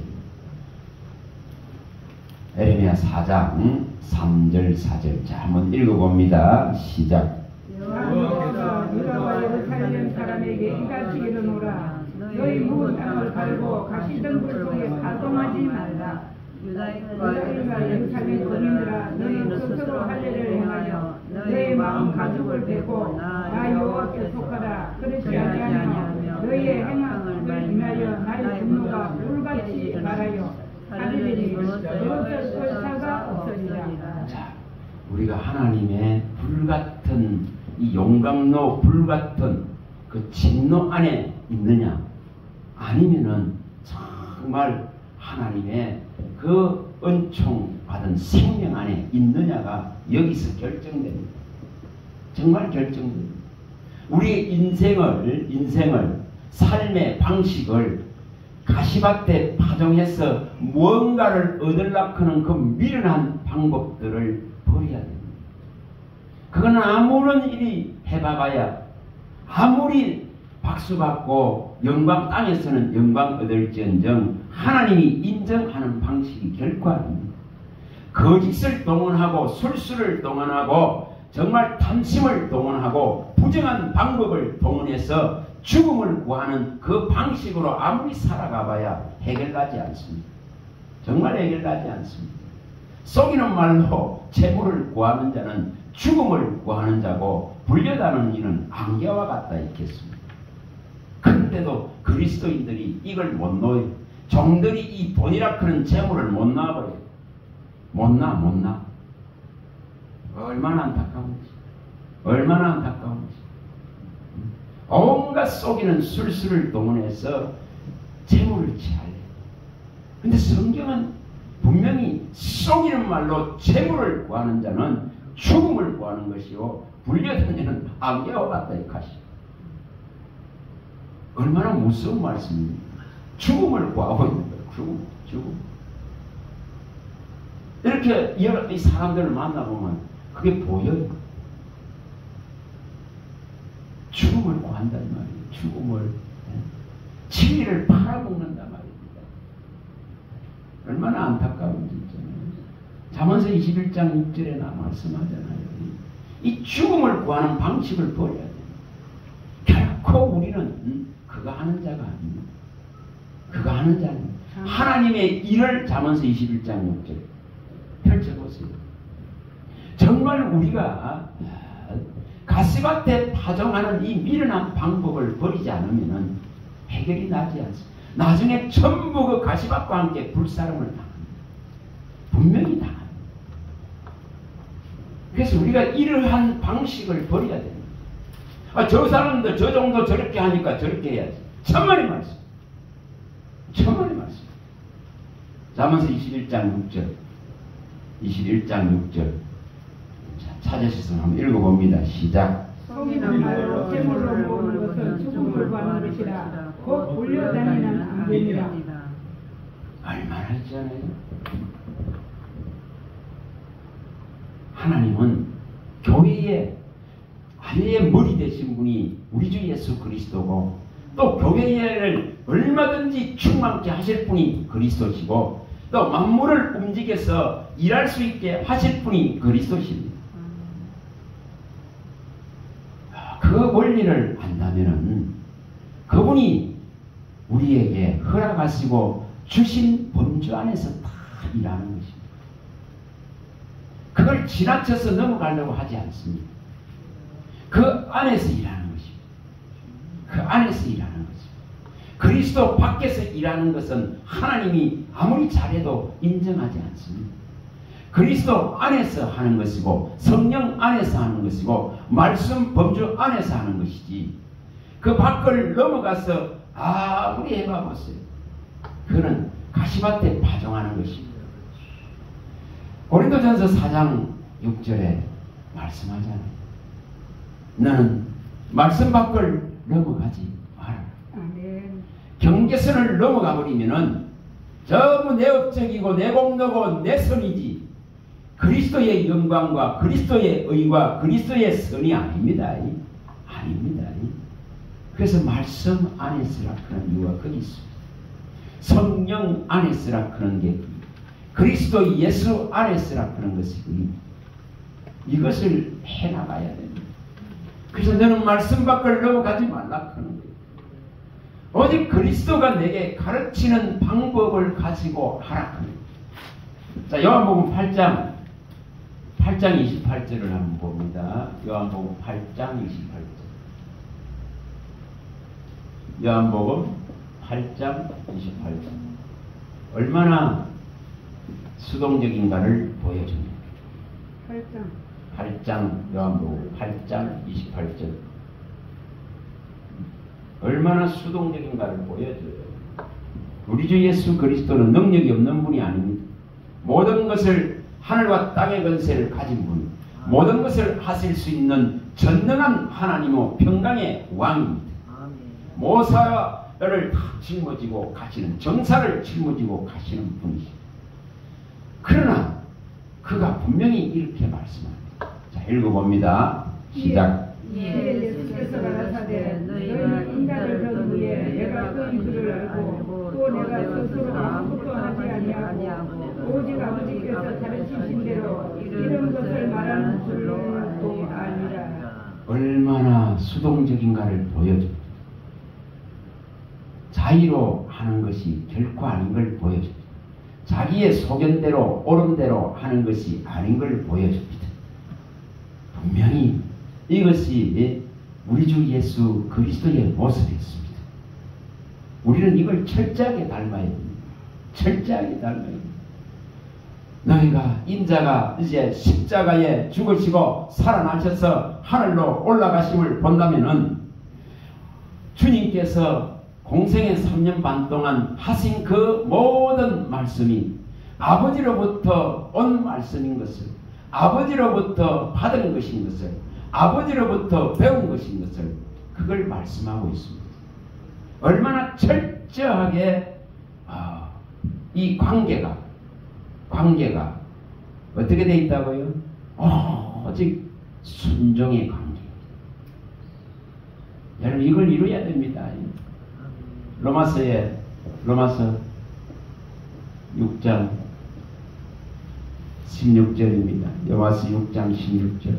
에레미야 4장 3절 4절. 자, 한번 읽어봅니다. 시작. 여호와께서 유다와 예루살렘 사람에게 이같이 이르노라. 너희 묵은 땅을 갈고 가시덤불 속에 파동하지 말라. 유다인과 예루살렘 거민들아, 너희는 스스로 할례를 행하여 너희 마음 가죽을 베고 나 여호와께 속하라. 그렇지 아니하며 너희의 행함을 인하여 나의 분노가 불같이 말하여 하늘이 이것을 설사가 없으리라. 자, 우리가 하나님의 불같은 이 용광로 불같은 그 진노 안에 있느냐, 아니면은 정말 하나님의 그 은총 받은 생명 안에 있느냐가 여기서 결정됩니다. 정말 결정됩니다. 우리의 인생을 삶의 방식을 가시밭에 파종해서 무언가를 얻으려고 하는 그 미련한 방법들을 버려야 됩니다. 그건 아무런 일이 해봐봐야, 아무리 박수받고 영광 땅에서는 영광 얻을지언정 하나님이 인정하는 방식이 결코 아닙니다. 거짓을 동원하고 술수를 동원하고 정말 탐심을 동원하고 부정한 방법을 동원해서 죽음을 구하는 그 방식으로 아무리 살아가봐야 해결나지 않습니다. 정말 해결나지 않습니다. 속이는 말로 재물을 구하는 자는 죽음을 구하는 자고 불려다는 이는 안개와 같다 있겠습니다. 그런데도 그리스도인들이 이걸 못 놓아요. 종들이 이 돈이라 크는 재물을 못 놔버려요. 못 놔. 얼마나 안타까운지. 얼마나 안타까운지. 온갖 속이는 술수를 동원해서 재물을 취하려. 근데 성경은 분명히 속이는 말로 재물을 구하는 자는 죽음을 구하는 것이요 불려다니는 안개와 같다 이 것이. 얼마나 무서운 말씀입니까? 죽음을 구하고 있는 거예요. 죽음. 이렇게 이 사람들을 만나보면 그게 보여요. 죽음을 구한단 말이에요. 죽음을. 진리를 팔아먹는단 말입니다. 얼마나 안타까운지 있잖아요. 잠언서 21장 6절에 말씀하잖아요. 이 죽음을 구하는 방식을 버려야 돼요. 결코 우리는 그거 하는 자가 아닙니다. 그거 하는 자는 하나님의 일을 잠언서 21장 6절 펼쳐보세요. 정말 우리가 가시밭에 파종하는 이 미련한 방법을 버리지 않으면 해결이 나지 않습니다. 나중에 전부 그 가시밭과 함께 불사름을 당합니다. 분명히 당합니다. 그래서 우리가 이러한 방식을 버려야 됩니다. 저 사람들 저 정도 저렇게 하니까 저렇게 해야지. 천만의 말씀. 천만의 말씀. 잠언서 21장 6절. 21장 6절. 찾으셔서 한번 읽어봅니다. 시작. 속이는 말로 재물로 모으는 것은 죽음을 구하는 것이라. 곧 불려다니는 안개니라. 얼마나 했잖아요. 하나님은 교회의 아예 머리 되신 분이 우리 주 예수 그리스도고, 또 교회를 얼마든지 충만케 하실 분이 그리스도시고, 또 만물을 움직여서 일할 수 있게 하실 분이 그리스도십니다. 그 원리를 안다면은 그분이 우리에게 허락하시고 주신 범주 안에서 다 일하는 것입니다. 그걸 지나쳐서 넘어가려고 하지 않습니다. 그 안에서 일하는 것입니다. 그 안에서 일하는 것입니다. 그리스도 밖에서 일하는 것은 하나님이 아무리 잘해도 인정하지 않습니다. 그리스도 안에서 하는 것이고 성령 안에서 하는 것이고 말씀 범주 안에서 하는 것이지 그 밖을 넘어가서 아무리 해봐보세요. 그는 가시밭에 파종하는 것입니다. 고린도전서 4장 6절에 말씀하잖아요. 너는 말씀 밖을 넘어가지 마라. 아멘. 경계선을 넘어가 버리면은 전부 내 업적이고 내 공로고 내 선이지 그리스도의 영광과 그리스도의 의와 그리스도의 선이 아닙니다. 아닙니다. 그래서 말씀 안에 쓰라 그런 이유가 거기 있습니다. 성령 안에 쓰라 그런 게 그리스도 예수 안에 쓰라 그런 것이 이것을 해나가야 됩니다. 그래서 너는 말씀 밖을 넘어가지 말라 그러는 거예요. 오직 그리스도가 내게 가르치는 방법을 가지고 하라 그래요. 자, 요한복음 8장 28절을 한번 봅니다. 요한복음 8장 28절. 요한복음 8장 28절. 얼마나 수동적인가를 보여줍니다. 8장 요한복음 8장 28절. 얼마나 수동적인가를 보여줘요. 우리 주 예수 그리스도는 능력이 없는 분이 아닙니다. 모든 것을 하늘과 땅의 권세를 가진 분, 모든 것을 하실 수 있는 전능한 하나님의 평강의 왕입니다. 모사를 다 짊어지고 가시는, 정사를 짊어지고 가시는 분이십니다. 그러나 그가 분명히 이렇게 말씀합니다. 자, 읽어봅니다. 시작. 예수께서 가라사대 너희가 인자를 든 후에 내가 그 일을 알고 또 내가 스스로 아무것도 하지 아니하고 오직 아버지께서 가르치신 대로 이런 것을 말하는 줄로 알고 아니라. 얼마나 수동적인가를 보여줍니다. 자의로 하는 것이 결코 아닌 걸 보여줍니다. 자기의 소견대로 옳은대로 하는 것이 아닌 걸 보여줍니다. 분명히 이것이 우리 주 예수 그리스도의 모습이었습니다. 우리는 이걸 철저하게 닮아야 됩니다. 철저하게 닮아야 됩니다. 너희가 인자가 이제 십자가에 죽으시고 살아나셔서 하늘로 올라가심을 본다면은 주님께서 공생의 3년 반 동안 하신 그 모든 말씀이 아버지로부터 온 말씀인 것을, 아버지로부터 받은 것인 것을, 아버지로부터 배운 것인 것을 그걸 말씀하고 있습니다. 얼마나 철저하게 이 관계가 어떻게 되어 있다고요? 오직 순종의 관계. 여러분 이걸 이루어야 됩니다. 로마서 6장 16절입니다. 로마서 6장 16절.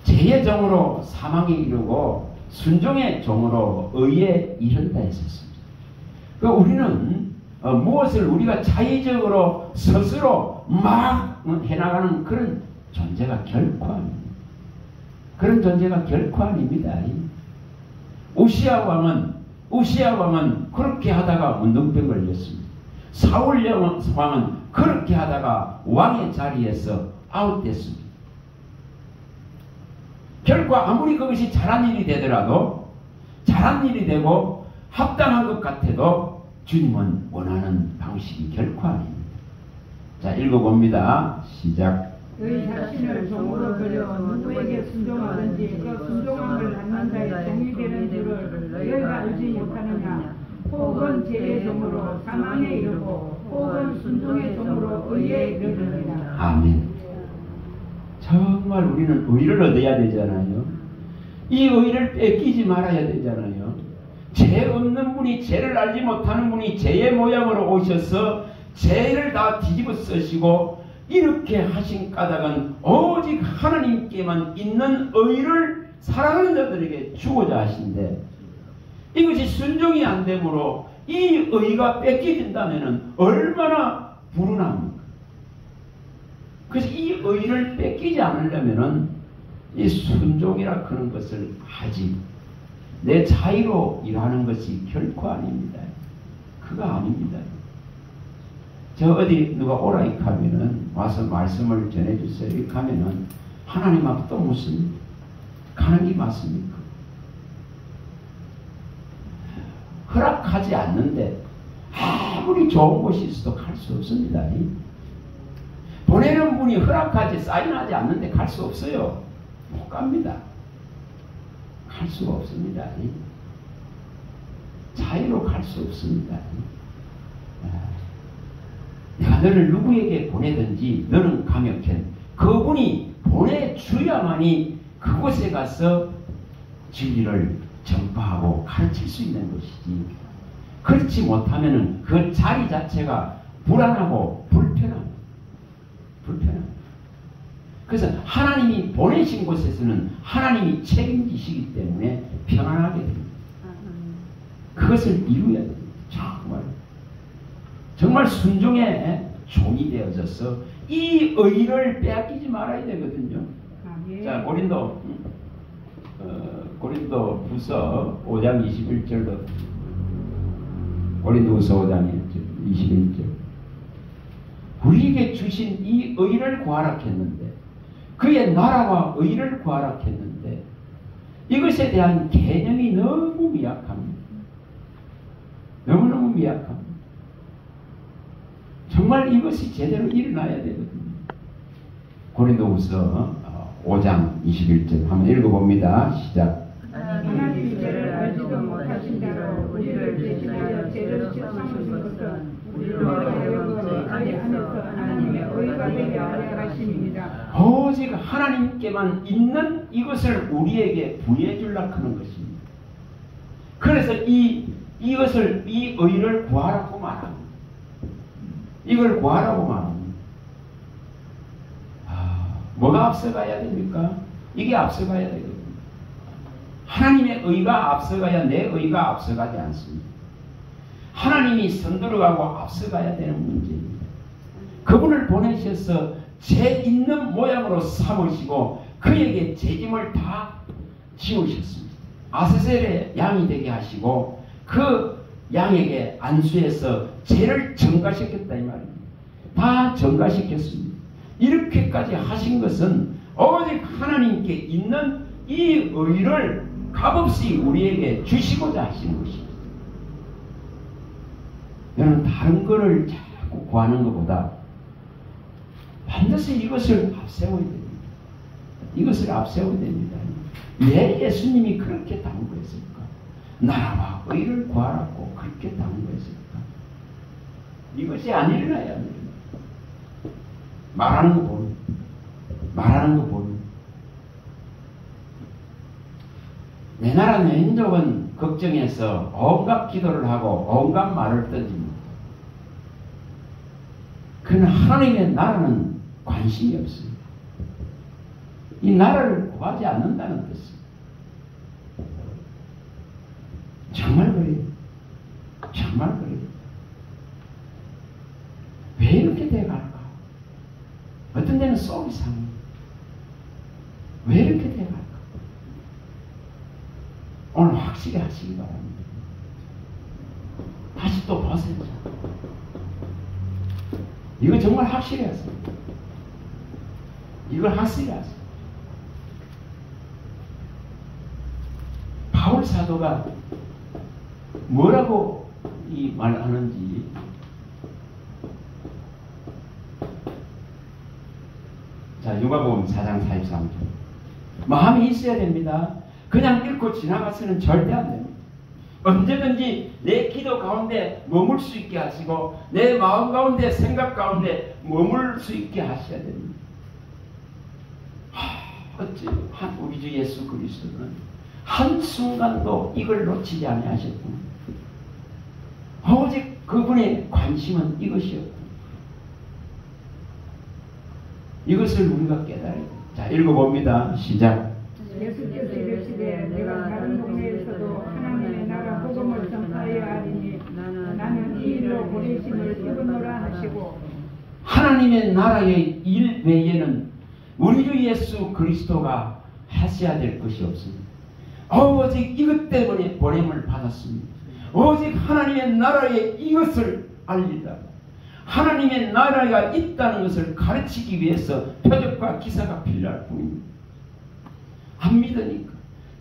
죄의 종으로 사망에 이르고 순종의 종으로 의에 이른다 했었습니다. 우리는 무엇을 우리가 자의적으로 스스로 막 해나가는 그런 존재가 결코 아닙니다. 그런 존재가 결코 아닙니다. 우시야 왕은 그렇게 하다가 문둥병 걸렸습니다. 사울 왕은 그렇게 하다가 왕의 자리에서 아웃됐습니다. 결코 아무리 그것이 잘한 일이 되더라도 잘한 일이 되고 합당한 것 같아도 주님은 원하는 방식이 결코 아닙니다. 자, 읽어봅니다. 시작. 너희 자신을 종으로 들여 누구에게 순종하든지 그 순종함을 받는 자의 종이 되는 줄을 너희가 알지 못하느냐. 혹은 죄의 종으로 사망에 이르고 혹은 순종의 종으로 의에 이르느니라. 아멘. 정말 우리는 의를 얻어야 되잖아요. 이 의를 뺏기지 말아야 되잖아요. 죄 없는 분이, 죄를 알지 못하는 분이 죄의 모양으로 오셔서 죄를 다 뒤집어 쓰시고 이렇게 하신 까닭은 오직 하나님께만 있는 의를 사랑하는 자들에게 주고자 하신데 이것이 순종이 안 되므로 이 의가 뺏겨진다면 얼마나 불운합니까? 그래서 이 의를 뺏기지 않으려면 이 순종이라 그런 것을 하지 내 자의로 일하는 것이 결코 아닙니다. 그거 아닙니다. 저 어디 누가 오라 이렇게 하면은 와서 말씀을 전해주세요 이렇게 하면은 하나님 앞에 또 묻습니다. 가는 게 맞습니까? 허락하지 않는데 아무리 좋은 곳이 있어도 갈 수 없습니다. 보내는 분이 허락하지 사인하지 않는데 갈 수 없어요. 못 갑니다. 갈 수가 없습니다. 자유로 갈 수 없습니다. 내가 너를 누구에게 보내든지 너는 감역해. 그분이 보내주야만이 그곳에 가서 진리를 전파하고 가르칠 수 있는 것이지. 그렇지 못하면 그 자리 자체가 불안하고 불편합니다. 그래서 하나님이 보내신 곳에서는 하나님이 책임지시기 때문에 평안하게 됩니다. 그것을 이루어야 됩니다. 정말 순종의 종이 되어져서 이 의를 빼앗기지 말아야 되거든요. 자, 고린도 후서 5장 21절도 고린도후서 5장 21절 우리에게 주신 이 의를 구하라 했는데 그의 나라와 의를 구하라 했는데 이것에 대한 개념이 너무 미약합니다. 너무너무 미약합니다. 정말 이것이 제대로 일어나야 되거든요. 고린도후서 5장 21절 한번 읽어봅니다. 시작. 하나님이 죄를 알지도 못하신 자로 우리를 대신하여 죄를 씻으신 것은 우리로 하여금 죄 안에 하면서 하나님의 의가 되게 하려 하심입니다. 오직 하나님께만 있는 이것을 우리에게 부여해 주려고 하는 것입니다. 그래서 이 의를 구하라고 말합니다. 이걸 구하라고 말합니다. 뭐가 앞서가야 됩니까? 이게 앞서가야 되거든요. 하나님의 의가 앞서가야 내 의가 앞서가지 않습니다. 하나님이 선두르가고 앞서가야 되는 문제입니다. 그분을 보내셔서 죄 있는 모양으로 삼으시고 그에게 죄짐을 다 지우셨습니다. 아스셀의 양이 되게 하시고 그 양에게 안수해서 죄를 전가시켰다 이 말입니다. 다 전가시켰습니다. 이렇게까지 하신 것은 오직 하나님께 있는 이 의를 값없이 우리에게 주시고자 하시는 것입니다. 여러분 다른 거를 자꾸 구하는 것보다 반드시 이것을 앞세워야 됩니다. 이것을 앞세워야 됩니다. 왜 예수님이 그렇게 당부했을까? 나라와 의를 구하라고 그렇게 당부했을까? 이것이 안 일어나야 합니다. 말하는 거 보면 내 나라 내 민족은 걱정해서 온갖 기도를 하고 온갖 말을 던집니다. 그러나 하나님의 나라는 관심이 없습니다. 이 나라를 구하지 않는다는 뜻입니다. 정말 그래요. 정말 그래요. 왜 이렇게 돼갈까? 어떤 데는 속이 상해요. 왜 이렇게 돼갈까? 오늘 확실히 하시기 바랍니다. 다시 또 보세요. 이거 정말 확실히 하세요. 이걸 확실히 하세요. 바울 사도가 뭐라고 이 말하는지 자, 누가복음 4장 43절 마음이 있어야 됩니다. 그냥 읽고 지나가서는 절대 안 됩니다. 언제든지 내 기도 가운데 머물 수 있게 하시고 내 마음 가운데 생각 가운데 머물 수 있게 하셔야 됩니다. 어찌 우리 주 예수 그리스도는 한순간도 이걸 놓치지 아니하셨구나. 오직 그분의 관심은 이것이었고 이것을 우리가 깨달아야 됩니다. 자, 읽어봅니다. 시작. 예수께서 이르시되 내가 다른 동네에서도 하나님의 나라 복음을 전파하여 하리니 나는 이 일로 보내심을 입으노라 하시고 하나님의 나라의 일 외에는 우리 주 예수 그리스도가 하셔야 될 것이 없습니다. 오직 이것 때문에 보냄을 받았습니다. 오직 하나님의 나라의 이것을 알리다. 하나님의 나라가 있다는 것을 가르치기 위해서 표적과 기사가 필요할 뿐입니다. 안 믿으니까.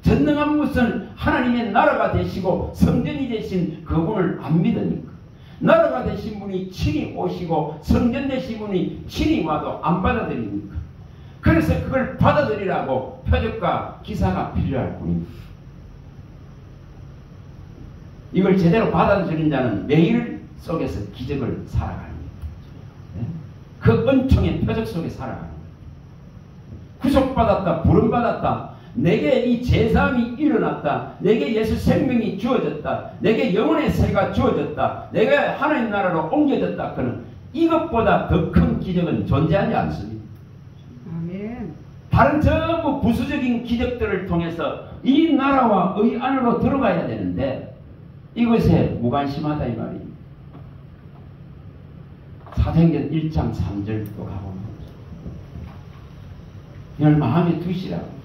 전능한 분은 하나님의 나라가 되시고 성전이 되신 그분을 안 믿으니까. 나라가 되신 분이 친히 오시고 성전 되신 분이 친히 와도 안 받아들이니까. 그래서 그걸 받아들이라고 표적과 기사가 필요할 뿐입니다. 이걸 제대로 받아들인 자는 매일 속에서 기적을 살아가는 거예요. 그 은총의 표적 속에 살아가는 거예요. 구속받았다, 부름받았다, 내게 이 제사함이 일어났다, 내게 예수 생명이 주어졌다, 내게 영혼의 세가 주어졌다, 내가 하나님 나라로 옮겨졌다. 그는 이것보다 더 큰 기적은 존재하지 않습니다. 아멘. 다른 전부 부수적인 기적들을 통해서 이 나라와 의 안으로 들어가야 되는데 이것에 무관심하다 이 말입니다. 사도행전 1장 3절도 가보면 이걸 마음에 두시라고.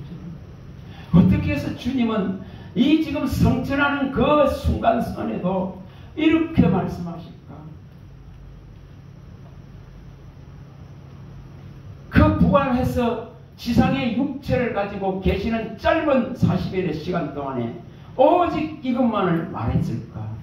어떻게 해서 주님은 이 지금 성천하는 그 순간순간에도 이렇게 말씀하실까? 그 부활해서 지상의 육체를 가지고 계시는 짧은 40일의 시간 동안에 오직 이것만을 말했을까?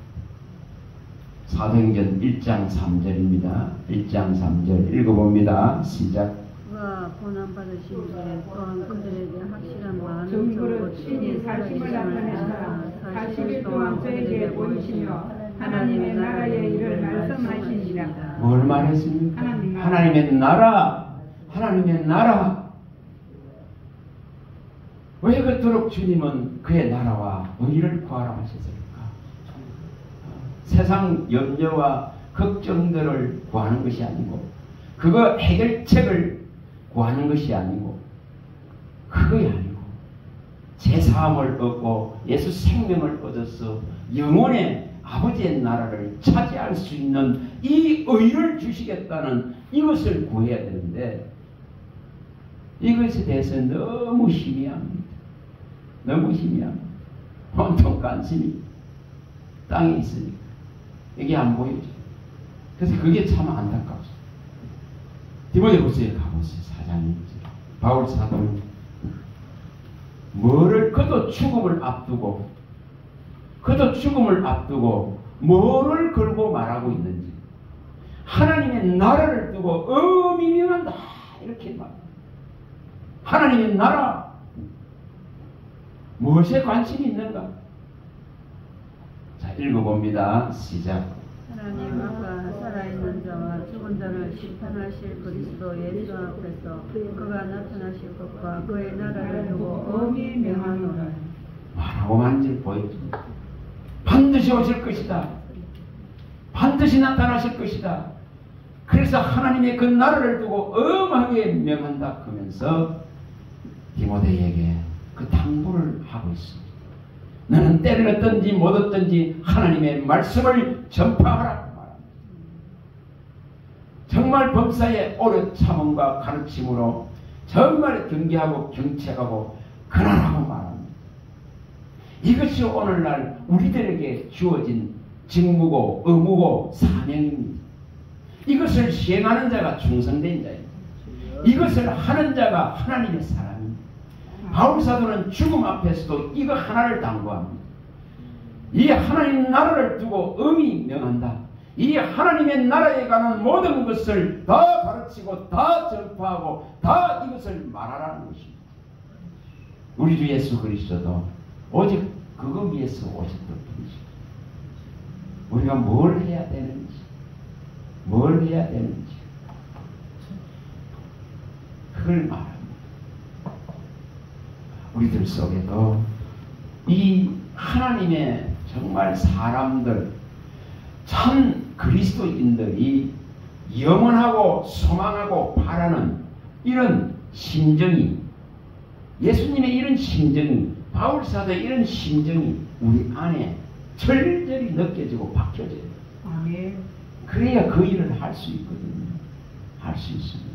사도행전 1장 3절입니다. 1장 3절 읽어봅니다. 시작. 그가 고난받으신 지 또한 그들에게 확실한 마음을 정부를 친히 살심을 나타내사 40일 동안 저에게 보이시며 하나님의 나라의 일을 말씀하시니라. 뭘 말했습니까? 하나님의 나라. 하나님의 나라. 왜 그토록 주님은 그의 나라와 의를 구하라 하셨을까? 세상 염려와 걱정들을 구하는 것이 아니고 그거 해결책을 구하는 것이 아니고 그것이 아니고 제사함을 얻고 예수 생명을 얻어서 영원의 아버지의 나라를 차지할 수 있는 이 의를 주시겠다는 이것을 구해야 되는데 이것에 대해서 너무 희미합니다. 너무 희미합니다. 온통 관심이 땅에 있으니까 이게 안 보이죠. 그래서 그게 참 안타깝습니다. 디모데후서에 가보세요. 4장 1절. 바울 사도는 뭐를 그도 죽음을 앞두고 뭐를 걸고 말하고 있는지 하나님의 나라를 두고 어미명한다 이렇게 말. 하나님의 나라 무엇에 관심이 있는가? 자, 읽어봅니다. 시작. 하나님 아까 살아있는 자와 죽은 자를 심판하실 그리스도 예수 앞에서 그가 나타나실 것과 그의 나라를 두고 엄히 명하노라. 말하고 만질 보여줍니다. 반드시 오실 것이다. 반드시 나타나실 것이다. 그래서 하나님의 그 나라를 두고 엄하게 명한다 하면서 디모데에게 그 당부를 하고 있습니다. 너는 때를 얻든지 못 얻든지 하나님의 말씀을 전파하라 말합니다. 정말 범사의 오랜 참음과 가르침으로 정말 경계하고 경책하고 근한하고 말합니다. 이것이 오늘날 우리들에게 주어진 직무고 의무고 사명입니다. 이것을 시행하는 자가 충성된 자입니다. 이것을 하는 자가 하나님의 사람입니다. 바울 사도는 죽음 앞에서도 이거 하나를 당부합니다. 이 하나님 나라를 두고 엄히 명한다. 이 하나님의 나라에 관한 모든 것을 다 가르치고 다 전파하고 다 이것을 말하라는 것입니다. 우리 주 예수 그리스도도 오직 그거 위해서 오셨던 분이십니다. 우리가 뭘 해야 되는지 그걸 말합니다. 우리들 속에도 이 하나님의 정말 사람들 참 그리스도인들이 영원하고 소망하고 바라는 이런 심정이 예수님의 이런 심정이 바울 사도의 이런 심정이 우리 안에 절절히 느껴지고 박혀져요. 아멘. 그래야 그 일을 할 수 있거든요. 할 수 있습니다.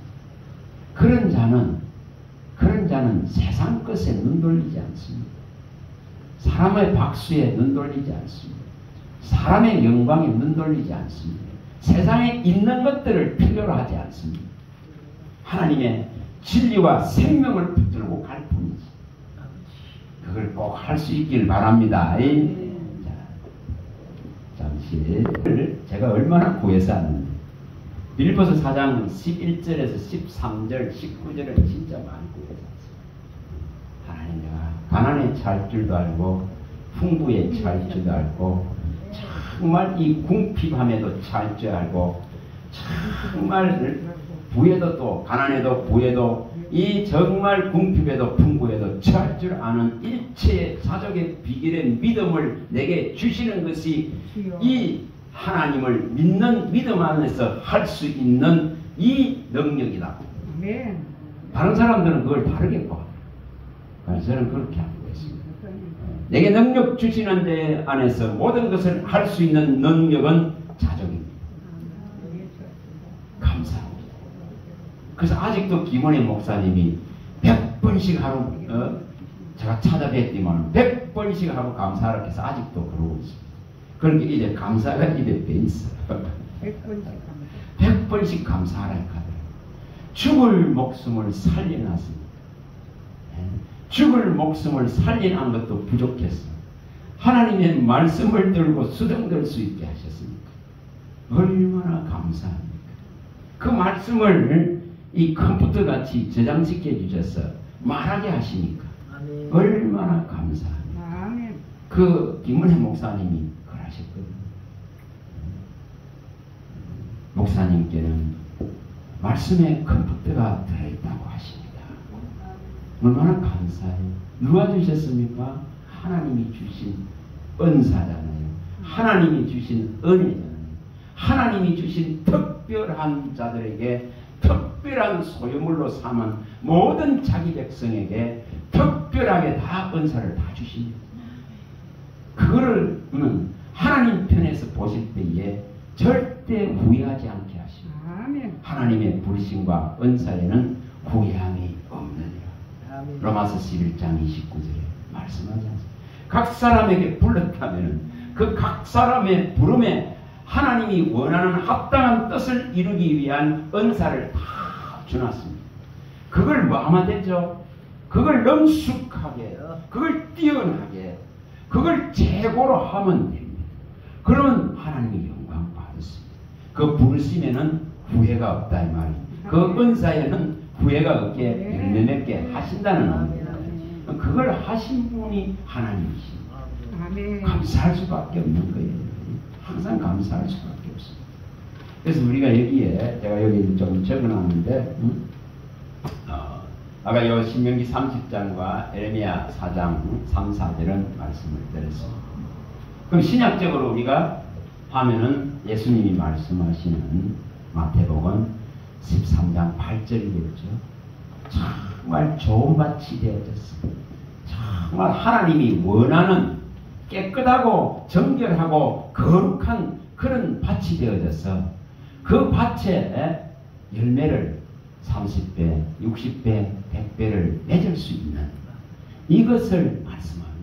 그런 자는 세상 것에 눈 돌리지 않습니다. 사람의 박수에 눈 돌리지 않습니다. 사람의 영광에 눈 돌리지 않습니다. 세상에 있는 것들을 필요로 하지 않습니다. 하나님의 진리와 생명을 붙들고 갈 뿐이지. 그걸 꼭 할 수 있길 바랍니다. 자, 잠시 제가 얼마나 구해서 하는데 빌립보서 4장 11절에서 13절 19절은 진짜 많이 구해서 왔어요. 하나님, 내가 가난에 처할 줄도 알고 풍부에 처할 줄도 알고 정말 이 궁핍함에도 처할 줄 알고 정말 부에도 또 가난에도 부에도 이 정말 궁핍에도 풍부에도 처할 줄 아는 일체의 사적의 비결의 믿음을 내게 주시는 것이 이 하나님을 믿는 믿음 안에서 할 수 있는 이 능력이다. 네. 다른 사람들은 그걸 다르게 봐. 저는 그렇게 하고 있습니다. 내게 능력 주시는 데 안에서 모든 것을 할 수 있는 능력은 자족입니다. 감사합니다. 그래서 아직도 김원희 목사님이 100번씩 하루 제가 찾아뵙지만 100번씩 하고 감사하라 해서 아직도 그러고 있습니다. 그렇게 이제 감사가 입에 배 있어. 100번씩 감사하라 하더라고요. 죽을 목숨을 살려놨습니다. 죽을 목숨을 살리는 것도 부족했어. 하나님의 말씀을 들고 수정될 수 있게 하셨습니까? 얼마나 감사합니까? 그 말씀을 이 컴퓨터 같이 저장시켜 주셔서 말하게 하시니까 얼마나 감사합니까? 그 김은혜 목사님이 그러셨거든요. 목사님께는 말씀에 컴퓨터가 들어있다고 하십니다. 얼마나 감사해요. 누가 주셨습니까? 하나님이 주신 은사잖아요. 하나님이 주신 은혜잖아요. 하나님이 주신 특별한 자들에게 특별한 소유물로 삼은 모든 자기 백성에게 특별하게 다 은사를 다 주십니다. 그거를 하나님 편에서 보실 때에 절대 후회하지 않게 하십니다. 하나님의 부르심과 은사에는 후회함이 없느니라. 로마서 11장 29절에 말씀하지 않습니까? 각 사람에게 불렀다면 그 각 사람의 부름에 하나님이 원하는 합당한 뜻을 이루기 위한 은사를 다 주놨습니다. 그걸 뭐 하면 되죠? 그걸 능숙하게, 그걸 뛰어나게, 그걸 최고로 하면 됩니다. 그러면 하나님의 영광 받았습니다. 그 부르심에는 후회가 없다 이 말입니다. 그 은사에는 후회가 없게 열매 맺게 하신다는 겁니다. 그걸 하신 분이 하나님이십니다. 감사할 수밖에 없는 거예요. 항상 감사할 수밖에 없습니다. 그래서 우리가 여기에 제가 여기 좀 적어놨는데 아까 요 신명기 30장과 에레미야 4장 3, 4절은 말씀을 드렸습니다. 그럼 신약적으로 우리가 하면은 예수님이 말씀하시는 마태복음 13장 8절이겠죠. 정말 좋은 밭이 되어졌습니다. 정말 하나님이 원하는 깨끗하고 정결하고 거룩한 그런 밭이 되어져서 그 밭에 열매를 30배, 60배, 100배를 맺을 수 있는 이것을 말씀하는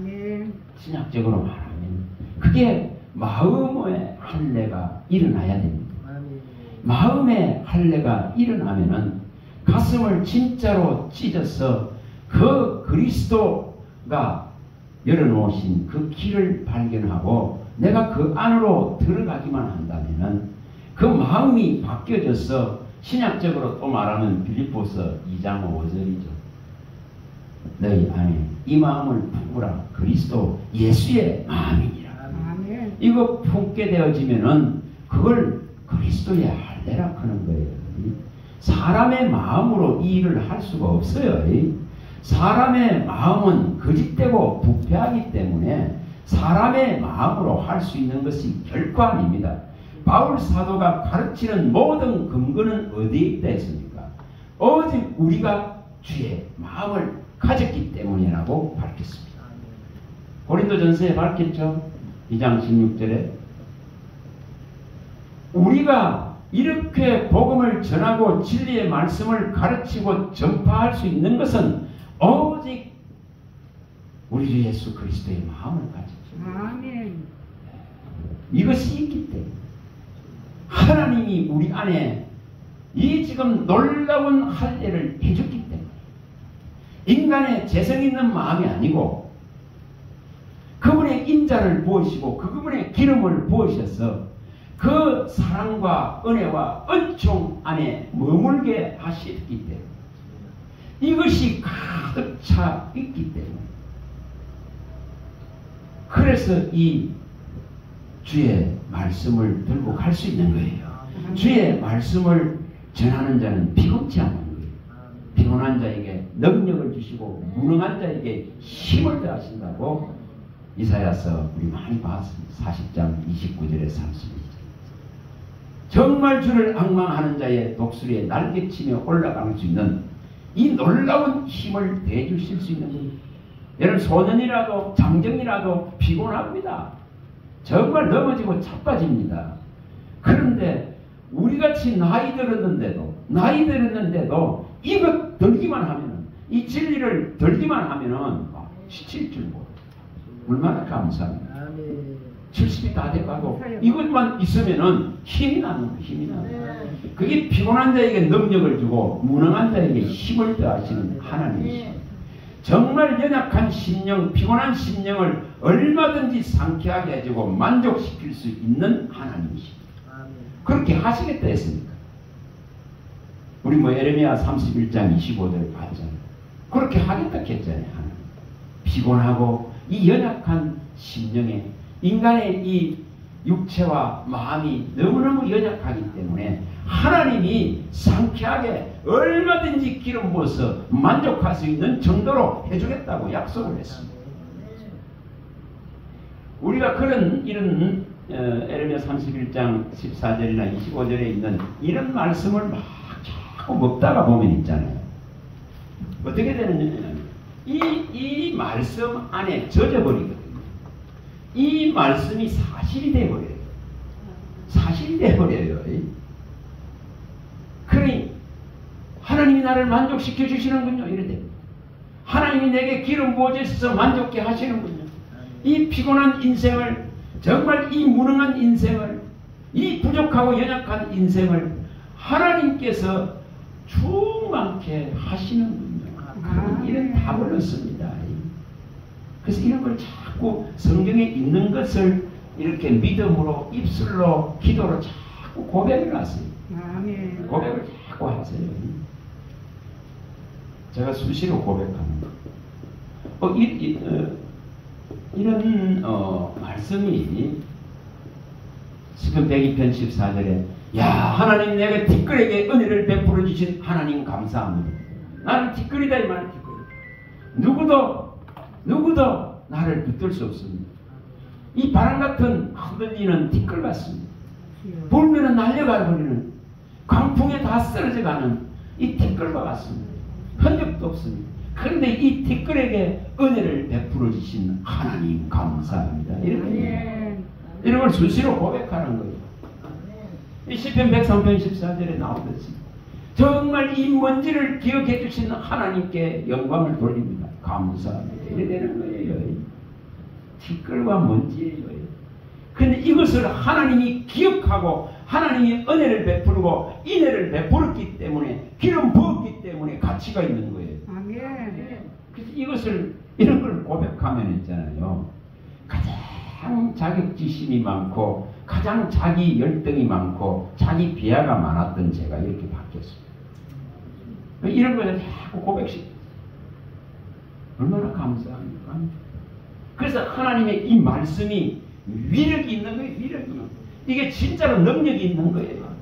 거예요. 신약적으로 말하면 그게 마음의 할례가 일어나야 됩니다. 마음의 할례가 일어나면은 가슴을 진짜로 찢어서 그 그리스도가 열어놓으신 그 길을 발견하고 내가 그 안으로 들어가기만 한다면은 그 마음이 바뀌어져서 신약적으로 또 말하면 빌립보서 2장 5절이죠. 너희 안에 이 마음을 품으라. 그리스도 예수의 마음이니라. 이거 품게 되어지면은 그걸 그리스도의 할례라 하는 거예요. 사람의 마음으로 이 일을 할 수가 없어요. 사람의 마음은 거짓되고 부패하기 때문에 사람의 마음으로 할 수 있는 것이 결코 아닙니다. 바울 사도가 가르치는 모든 근거는 어디에 있다 했습니까? 오직 우리가 주의 마음을 가졌기 때문이라고 밝혔습니다. 고린도전서에 밝혔죠. 2장 16절에 우리가 이렇게 복음을 전하고 진리의 말씀을 가르치고 전파할 수 있는 것은 오직 우리 주 예수 그리스도의 마음을 가졌죠. 아멘. 이것이 있기 때문에 하나님이 우리 안에 이 지금 놀라운 할례를 해줬기 때문에 인간의 재성 있는 마음이 아니고 그분의 인자를 부으시고 그분의 기름을 부으셔서 그 사랑과 은혜와 은총 안에 머물게 하셨기 때문에 이것이 가득 차 있기 때문에 그래서 이 주의 말씀을 들고 갈 수 있는 거예요. 주의 말씀을 전하는 자는 피곤치 않는 거예요. 피곤한 자에게 능력을 주시고 무능한 자에게 힘을 더하신다고 이사야서 우리 많이 봤습니다. 40장 29절에 32절. 정말 주를 앙망하는 자의 독수리에 날개치며 올라갈 수 있는 이 놀라운 힘을 대주실 수 있는 거예요. 여러분 소년이라도 장정이라도 피곤합니다. 정말 넘어지고 자빠집니다. 그런데 우리같이 나이 들었는데도 이것 들기만 하면은 이 진리를 들기만 하면은 지칠 줄 몰라요. 얼마나 감사합니다. 70이 다 돼가고 이것만 있으면은 힘이 나는 거예요. 힘이 나는 거예요. 그게 피곤한 자에게 능력을 주고 무능한 자에게 힘을 더하시는 하나님이십니다. 정말 연약한 심령, 피곤한 심령을 얼마든지 상쾌하게 해주고 만족시킬 수 있는 하나님이십니다. 그렇게 하시겠다 했습니까? 우리 에레미야 31장 25절 봤잖아요. 그렇게 하겠다 했잖아요. 하나님. 피곤하고 이 연약한 심령에 인간의 이 육체와 마음이 너무너무 연약하기 때문에 하나님이 상쾌하게 얼마든지 기름 부어서 만족할 수 있는 정도로 해주겠다고 약속을 했습니다. 우리가 이런 에레미야 31장 14절이나 25절에 있는 이런 말씀을 막 자꾸 먹다가 보면 있잖아요. 어떻게 되느냐면 이 말씀 안에 젖어버리거든요. 이 말씀이 사실이 되어버려요. 사실이 되어버려요. 그러니 하나님이 나를 만족시켜 주시는군요. 이래 하나님이 내게 기름 부어주셔서 만족케 하시는군요. 이 피곤한 인생을 정말 이 무능한 인생을 이 부족하고 연약한 인생을 하나님께서 충만케 하시는군요. 이런 답을 얻습니다. 그래서 이런 걸 자꾸 성경에 있는 것을 이렇게 믿음으로 입술로 기도로 자꾸 고백을 하세요. 고백을 자꾸 하세요. 제가 수시로 고백하는 거. 이런 말씀이 시편 102편 14절에 야 하나님 내가 티끌에게 은혜를 베풀어 주신 하나님 감사합니다. 나는 티끌이다 이 말은 티끌. 누구도 나를 붙들 수 없습니다. 이 바람 같은 흔들리는 티끌 같습니다. 불면은 날려가 버리는 강풍에 다 쓰러져 가는 이 티끌과 같습니다. 흔적도 없습니다. 그런데 이 티끌에게 은혜를 베풀어 주신 하나님 감사합니다. 이런 걸 수시로 고백하는 거예요. 이 시편 103편 14절에 나오듯이 정말 이 먼지를 기억해 주신 하나님께 영광을 돌립니다. 감사합니다. 이래 되는 거예요. 티끌과 먼지예요. 그런데 이것을 하나님이 기억하고 하나님이 은혜를 베풀고 인애를 베풀었기 때문에 기름 부었기 때문에 가치가 있는 거예요. 그래서 이런 걸 고백하면 있잖아요. 가장 자격지심이 많고 가장 자기 열등이 많고 자기 비하가 많았던 제가 이렇게 바뀌었습니다. 이런 걸 자꾸 고백시켜요. 얼마나 감사합니까? 그래서 하나님의 이 말씀이 위력이 있는 거예요. 위력이. 이게 진짜로 능력이 있는 거예요.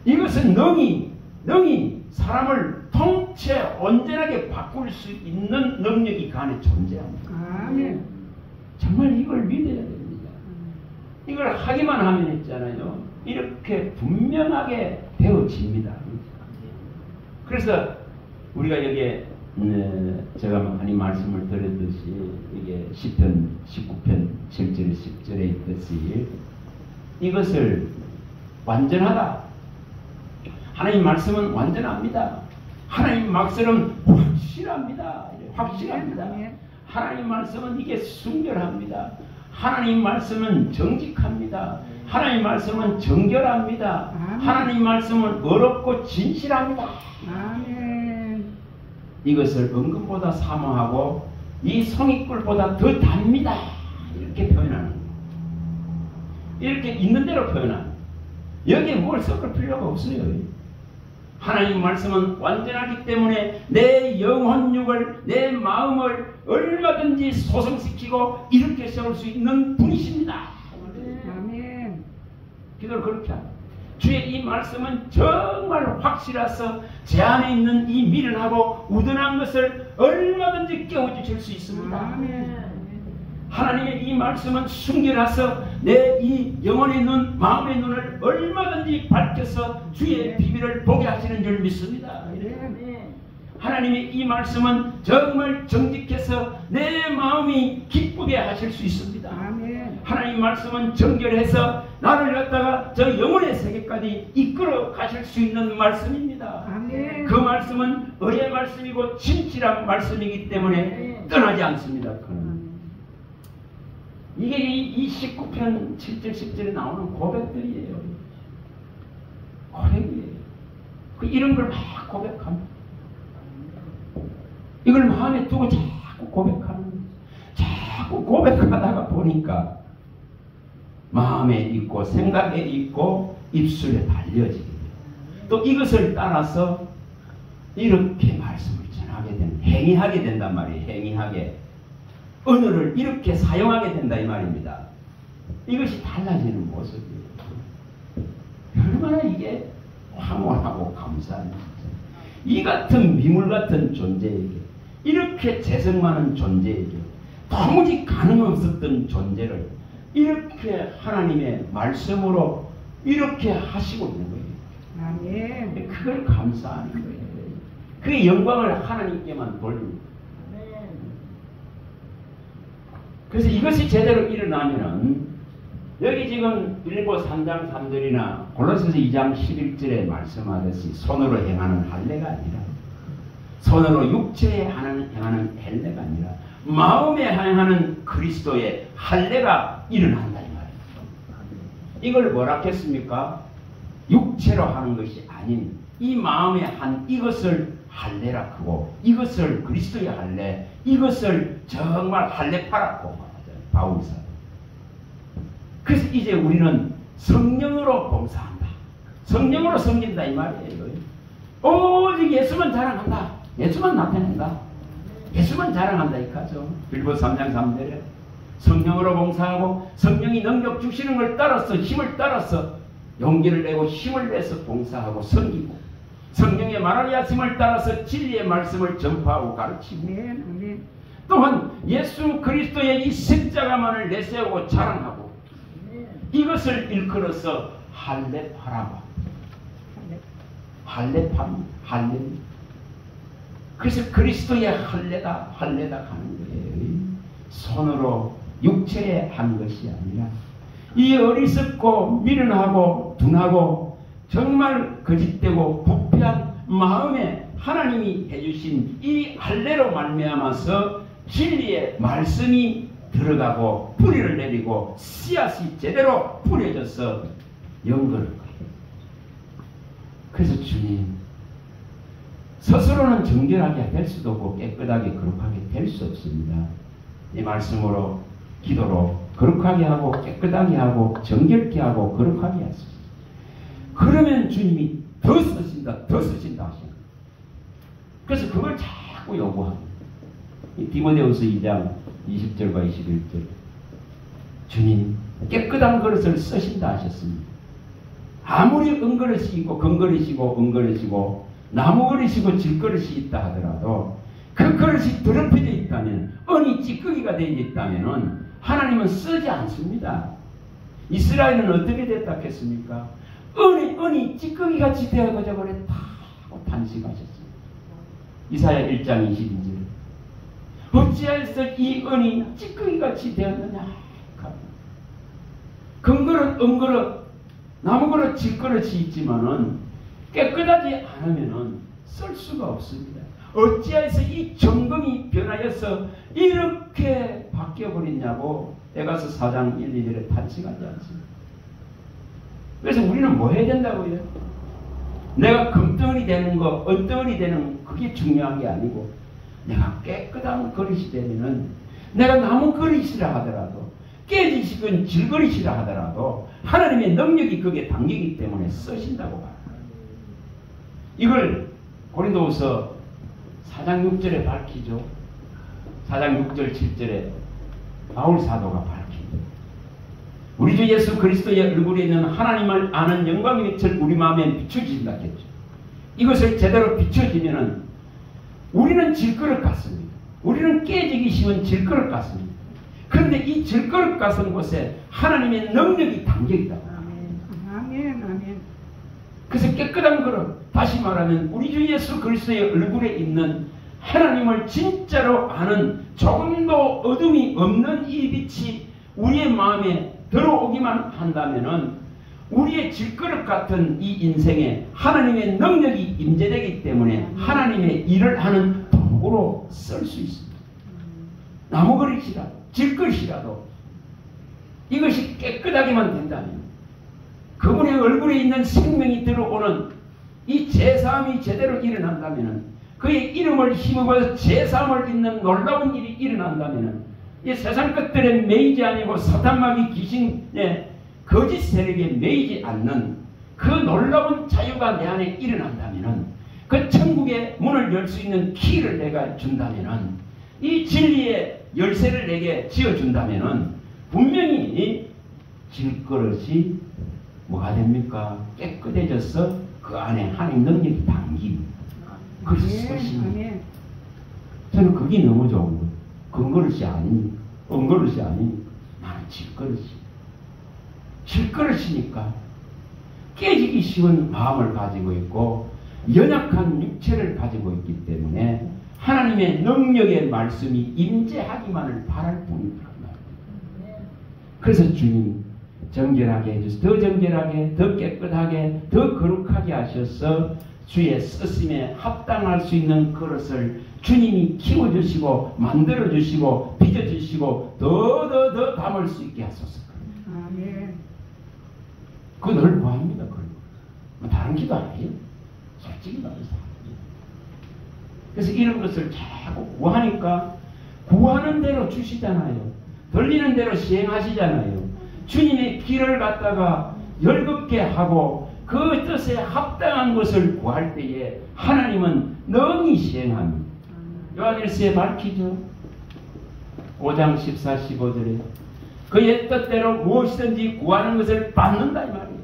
이것은 능이 사람을 통째 온전하게 바꿀 수 있는 능력이 그 안에 존재합니다. 정말 이걸 믿어야 됩니다. 이걸 하기만 하면 있잖아요. 이렇게 분명하게 되어집니다. 그래서 우리가 여기에 제가 많이 말씀을 드렸듯이 이게 시편 19편 7절 10절에 있듯이 이것을 완전하다. 하나님 말씀은 완전합니다. 하나님 말씀은 확실합니다. 확실합니다. 하나님 말씀은 이게 순결합니다. 하나님 말씀은 정직합니다. 하나님 말씀은 정결합니다. 아멘. 하나님 말씀은 어렵고 진실합니다. 아멘. 이것을 은금보다 사모하고 이 성의꿀보다 더 답니다. 이렇게 표현하는 거예요. 이렇게 있는 대로 표현하는 거예요. 여기에 뭘 섞을 필요가 없어요. 하나님 말씀은 완전하기 때문에 내 영혼육을, 내 마음을 얼마든지 소성시키고 일으켜 세울 수 있는 분이십니다. 아멘. 기도를 그렇게 합니다. 주의 이 말씀은 정말 확실해서 제 안에 있는 이 미련하고 우둔한 것을 얼마든지 깨워주실 수 있습니다. 아멘. 하나님의 이 말씀은 순결해서 내 이 영혼의 눈, 마음의 눈을 얼마든지 밝혀서 주의 비밀을 보게 하시는 줄 믿습니다. 하나님의 이 말씀은 정말 정직해서 내 마음이 기쁘게 하실 수 있습니다. 아멘. 하나님 말씀은 정결해서 나를 갖다가 저 영혼의 세계까지 이끌어 가실 수 있는 말씀입니다. 아멘. 그 말씀은 의의 말씀이고 진실한 말씀이기 때문에 떠나지 않습니다. 이게 이 19편 7절 10절에 나오는 고백들이에요. 고백이에요. 이런 걸 막 고백합니다. 이걸 마음에 두고 자꾸 고백하는 거예요. 자꾸 고백하다가 보니까 마음에 있고 생각에 있고 입술에 달려지게 돼요. 또 이것을 따라서 이렇게 말씀을 전하게 되는, 행위하게 된단 말이에요. 행위하게. 언어를 이렇게 사용하게 된다 이 말입니다. 이것이 달라지는 모습이에요. 얼마나 이게 황홀하고 감사합니다. 이 같은 미물 같은 존재에게, 이렇게 재성 많은 존재에게 도무지 가능 없었던 존재를 이렇게 하나님의 말씀으로 이렇게 하시고 있는 거예요. 아멘. 그걸 감사하는 거예요. 그 영광을 하나님께만 돌립니다. 그래서 이것이 제대로 일어나면은 여기 지금 빌립보 3장 3절이나 골로새서 2장 11절에 말씀하듯이 손으로 행하는 할례가 아니라, 손으로 육체에 행하는 할례가 아니라 마음에 행하는 그리스도의 할례가 일어난다 이 말이에요. 이걸 뭐라 했습니까? 육체로 하는 것이 아닌 이 마음에 한 이것을 할례라 하고, 이것을 그리스도의 할례, 이것을 정말 할례파라고 말하죠. 바울사. 그래서 이제 우리는 성령으로 봉사한다. 성령으로 섬긴다 이 말이에요. 오직 예수만 자랑한다. 예수만 나타낸다. 예수만 자랑한다 이거죠. 빌립보 3장 3절에 성령으로 봉사하고 성령이 능력 주시는 걸 따라서, 힘을 따라서 용기를 내고 힘을 내서 봉사하고 섬기고, 성령의 말하게 하심을 따라서 진리의 말씀을 전파하고 가르치고, 또한 예수 그리스도의 이 십자가만을 내세우고 자랑하고, 이것을 일컬어서 할례파라고 합니다. 할례파입니다. 할례입니다. 그래서 그리스도의 할례다 하는 거예요. 손으로 육체에 한 것이 아니라 이 어리석고 미련하고 둔하고 정말 거짓되고 부패한 마음에 하나님이 해주신 이 할례로 말미암아서 진리의 말씀이 들어가고 뿌리를 내리고 씨앗이 제대로 뿌려져서 연결을 거예요. 그래서 주님, 스스로는 정결하게 될 수도 없고 깨끗하게 거룩하게 될 수 없습니다. 이 말씀으로, 기도로 거룩하게 하고 깨끗하게 하고 정결케 하고 거룩하게 하소서. 그러면 주님이 더 쓰신다, 더 쓰신다 하시는. 그래서 그걸 자꾸 요구합니다. 디모데후서 2장 20절과 21절. 주님, 깨끗한 그릇을 쓰신다 하셨습니다. 아무리 은그릇이 있고 금그릇이고 은그릇이고 나무 그릇이고 질그릇이 있다 하더라도 그 그릇이 더럽혀져 있다면, 은이 찌꺼기가 되어 있다면 하나님은 쓰지 않습니다. 이스라엘은 어떻게 됐다 했습니까? 은이 찌꺼기같이 되어져 버렸다 하고 탄식하셨습니다. 이사야 1장 22절. 어찌하여서 이 은이 찌꺼기같이 되었느냐? 금그릇, 은그릇, 나무그릇, 질그릇이 있지만은 깨끗하지 않으면은 쓸 수가 없습니다. 어찌하여서 이 정금이 변하여서 이렇게 바뀌어버렸냐고 에가서 4장 1, 2절에 탄식하지 않습니다. 그래서 우리는 뭐 해야 된다고요? 내가 금덩어리 되는 거, 은덩어리 되는 거, 그게 중요한 게 아니고, 내가 깨끗한 그릇이 되면은, 내가 나무 그릇이라 하더라도, 깨지시건 질그릇이라 하더라도, 하나님의 능력이 거기에 담기기 때문에 쓰신다고 봐요. 이걸 고린도후서 4장 6절에 밝히죠. 4장 6절 7절에 바울 사도가 밝히죠. 우리 주 예수 그리스도의 얼굴에 있는 하나님을 아는 영광의 빛을 우리 마음에 비춰주신다 했죠. 이것을 제대로 비춰지면은 우리는 질그릇 같습니다. 우리는 깨지기 쉬운 질그릇 같습니다. 그런데 이 질그릇 같은 곳에 하나님의 능력이 담겨 있다고. 아멘. 아멘. 그래서 깨끗한 그릇, 다시 말하면 우리 주 예수 그리스도의 얼굴에 있는 하나님을 진짜로 아는 조금도 어둠이 없는 이 빛이 우리의 마음에 들어오기만 한다면은 우리의 질그릇 같은 이 인생에 하나님의 능력이 임재되기 때문에 하나님의 일을 하는 도구로 쓸 수 있습니다. 나무 그릇이라도 질그릇이라도 이것이 깨끗하게만 된다면 그분의 얼굴에 있는 생명이 들어오는 이 제사함이 제대로 일어난다면 그의 이름을 힘입어서 제사함을 잇는 놀라운 일이 일어난다면 이 세상 것들에 매이지 아니고 사탄마귀 귀신의 거짓 세력에 매이지 않는 그 놀라운 자유가 내 안에 일어난다면 그 천국의 문을 열 수 있는 키를 내가 준다면 이 진리의 열쇠를 내게 지어준다면 분명히 질그릇이 뭐가 됩니까? 깨끗해져서 그 안에 하나님 능력이 담깁니다. 그래서 쓰십니다. 저는 그게 너무 좋은 거예요. 금그릇이 아니니까, 은그릇이 아니니까 나는 질그릇이. 질그릇이니까 깨지기 쉬운 마음을 가지고 있고 연약한 육체를 가지고 있기 때문에 하나님의 능력의 말씀이 임재하기만을 바랄 뿐이다. 그래서 주님 정결하게 해주셔서 더 정결하게, 더 깨끗하게, 더 거룩하게 하셔서 주의 쓰심에 합당할 수 있는 그릇을 주님이 키워주시고 만들어주시고 빚어주시고 더 담을 수 있게 하소서. 아멘. 그거 늘 구합니다. 뭐 다른 기도 아니에요. 솔직히 말해서. 그래서 이런 것을 자꾸 구하니까 구하는 대로 주시잖아요. 들리는 대로 시행하시잖아요. 주님의 길을 갖다가 열겁게 하고 그 뜻에 합당한 것을 구할 때에 하나님은 능히 시행합니다. 요한일서에 밝히죠. 5장 14, 15절에 그의 뜻대로 무엇이든지 구하는 것을 받는다 이 말이에요.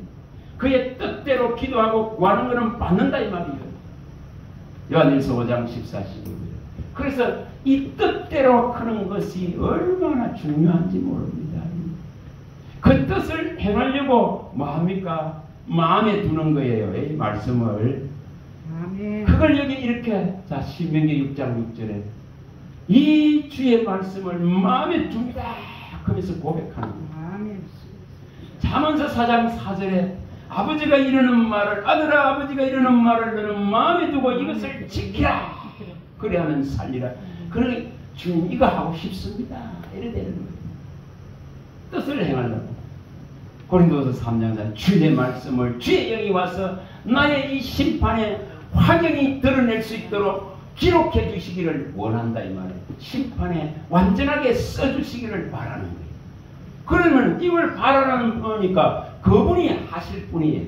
그의 뜻대로 기도하고 구하는 것은 받는다 이 말이에요. 요한일서 5장 14, 15절. 그래서 이 뜻대로 하는 것이 얼마나 중요한지 모릅니다. 그 뜻을 행하려고 뭐합니까? 마음에 두는 거예요. 이 말씀을. 아멘. 그걸 여기 이렇게 자 신명기 6장 6절에 이 주의 말씀을 마음에 둡니다. 그러면서 고백하는 거예요. 아멘. 잠언서 4장 4절에 아버지가 이르는 말을 아들아 아버지가 이르는 말을 너는 마음에 두고 이것을 지키라. 그래 하면 살리라. 그러니 주님 이거 하고 싶습니다. 이래 되는 거예요. 뜻을 행하려고. 고린도서 3장 4절 주의 말씀을 주의 영이 와서 나의 이 심판에 화경이 드러낼 수 있도록 기록해 주시기를 원한다 이 말이에요. 심판에 완전하게 써주시기를 바라는 거예요. 그러면 이걸 바라는 거니까 그분이 하실 분이에요.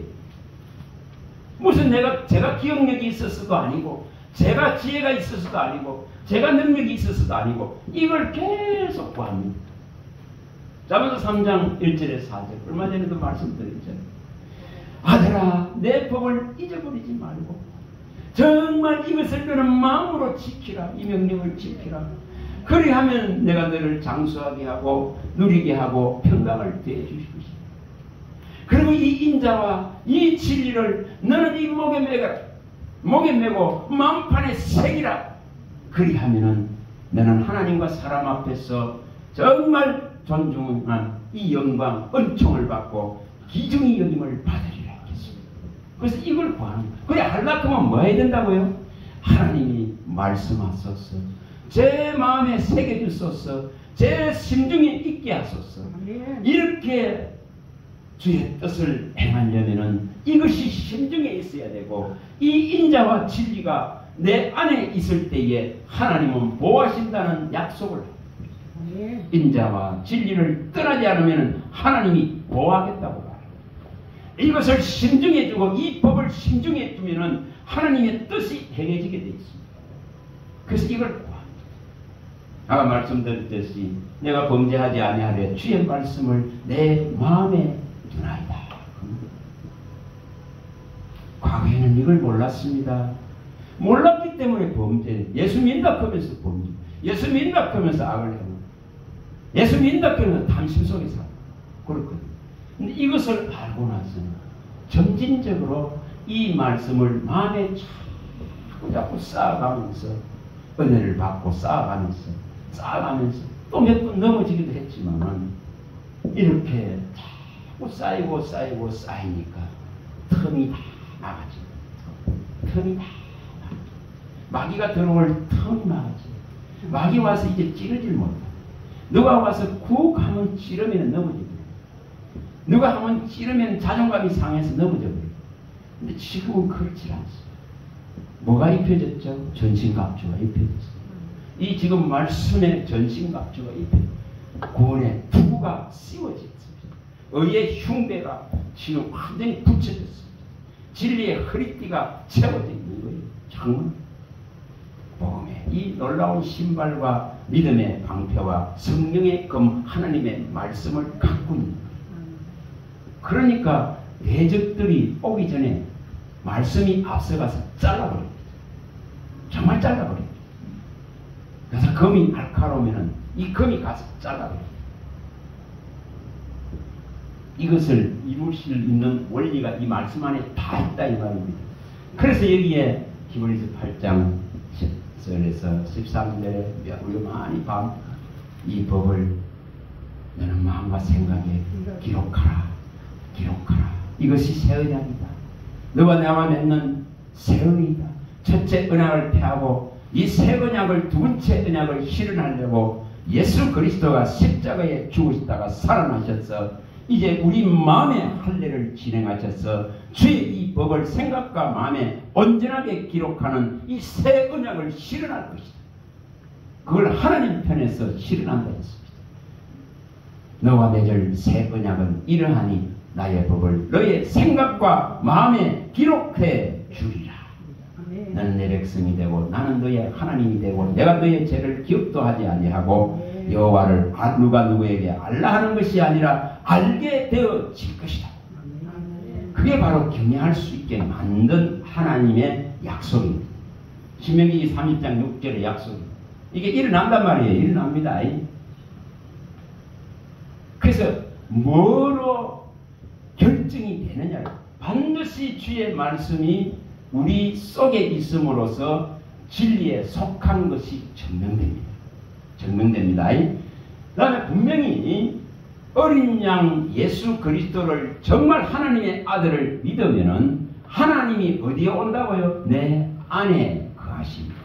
무슨 제가 기억력이 있어서도 아니고 제가 지혜가 있어서도 아니고 제가 능력이 있어서도 아니고 이걸 계속 구합니다. 잠언서 3장 1절에 4절 얼마 전에도 말씀드렸잖아요. 아들아 내 법을 잊어버리지 말고 정말 이것을 너는 마음으로 지키라. 이 명령을 지키라. 그리하면 내가 너를 장수하게 하고 누리게 하고 평강을 더해 주실 것이다. 그리고 이 인자와 이 진리를 너는 이 목에 메고 마음판에 새기라. 그리하면은 너는 하나님과 사람 앞에서 정말 존중한 이 영광, 은총을 받고 기중의 여김을 받으리라 했겠습니다. 그래서 이걸 구하는 거예요. 그래 하려면 뭐 해야 된다고요? 하나님이 말씀하소서. 제 마음에 새겨주소서. 제 심중에 있게 하소서. 이렇게 주의 뜻을 행하려면은 이것이 심중에 있어야 되고, 이 인자와 진리가 내 안에 있을 때에 하나님은 보호하신다는 약속을 합니다. 인자와 진리를 떠나지 않으면 하나님이 보호하겠다고 말합니다. 이것을 심중에 두고 이 법을 심중에 두면은 하나님의 뜻이 행해지게 되어 있습니다. 그래서 이걸 구합니다. 아까 말씀드렸듯이 내가 범죄하지 아니하되 주의 말씀을 내 마음에 두나이다. 과거에는 이걸 몰랐습니다. 몰랐기 때문에 범죄, 예수 믿는다 하면서 범죄, 예수 믿는다 하면서 악을 행하고, 예수 믿는다 하면서 탐심 속에 살고 그렇거든요. 근데 이것을 알고 나서는 점진적으로 이 말씀을 마음에 자꾸 쌓아가면서 은혜를 받고 쌓아가면서 또 몇 번 넘어지기도 했지만은 이렇게 자꾸 쌓이고 쌓이니까 틈이 다 나가지. 틈이 다 마귀가 들어올 틈이 나가지. 마귀 와서 이제 찌르질 못해. 누가 와서 쿡 하면 찌르면 넘어집니다. 누가 하면 찌르면 자존감이 상해서 넘어져버려요. 근데 지금은 그렇지 않습니다. 뭐가 입혀졌죠? 전신갑주가 입혀졌어요. 이 지금 말씀에 전신갑주가 입혀졌어요. 구원의 투구가 씌워졌습니다. 의의 흉배가 지금 완전히 붙여졌습니다. 진리의 허리띠가 채워져 있는 거예요. 정말 복음의 이 놀라운 신발과 믿음의 방패와 성령의 검 하나님의 말씀을 갖고 있는 거예요. 그러니까 대적들이 오기 전에 말씀이 앞서가서 잘라버립니다. 정말 잘라버립니다. 그래서 검이 날카로우면 이 검이 가서 잘라버립니다. 이것을 이룰 수 있는 원리가 이 말씀 안에 다 있다 이 말입니다. 그래서 여기에 히브리서 8장 10절에서 13절에 우리가 많이 봐 이 법을 너는 마음과 생각에 기록하라. 이것이 새 언약이다. 너와 나와 맺는 새 언약이다. 첫째 언약을 폐하고 이 새 언약을 두 번째 언약을 실현하려고 예수 그리스도가 십자가에 죽으시다가 살아나셔서 이제 우리 마음의 할례를 진행하셔서 주의 이 법을 생각과 마음에 온전하게 기록하는 이 새 언약을 실현할 것이다. 그걸 하나님 편에서 실현한다 했습니다. 너와 맺을 새 언약은 이러하니 나의 법을 너의 생각과 마음에 기록해 주리라. 너는 내 백성이 되고 나는 너의 하나님이 되고 내가 너의 죄를 기억도 하지 아니하고 여호와를 누가 누구에게 알라 하는 것이 아니라 알게 되어질 것이다. 그게 바로 경외할 수 있게 만든 하나님의 약속입니다. 신명기 30장 6절의 약속입니다. 이게 일어난단 말이에요. 일어납니다. 그래서 뭐로 결정이 되느냐? 반드시 주의 말씀이 우리 속에 있음으로써 진리에 속한 것이 증명됩니다. 그 다음에 분명히 어린 양 예수 그리스도를 정말 하나님의 아들을 믿으면은 하나님이 어디에 온다고요? 내 안에 거하십니다.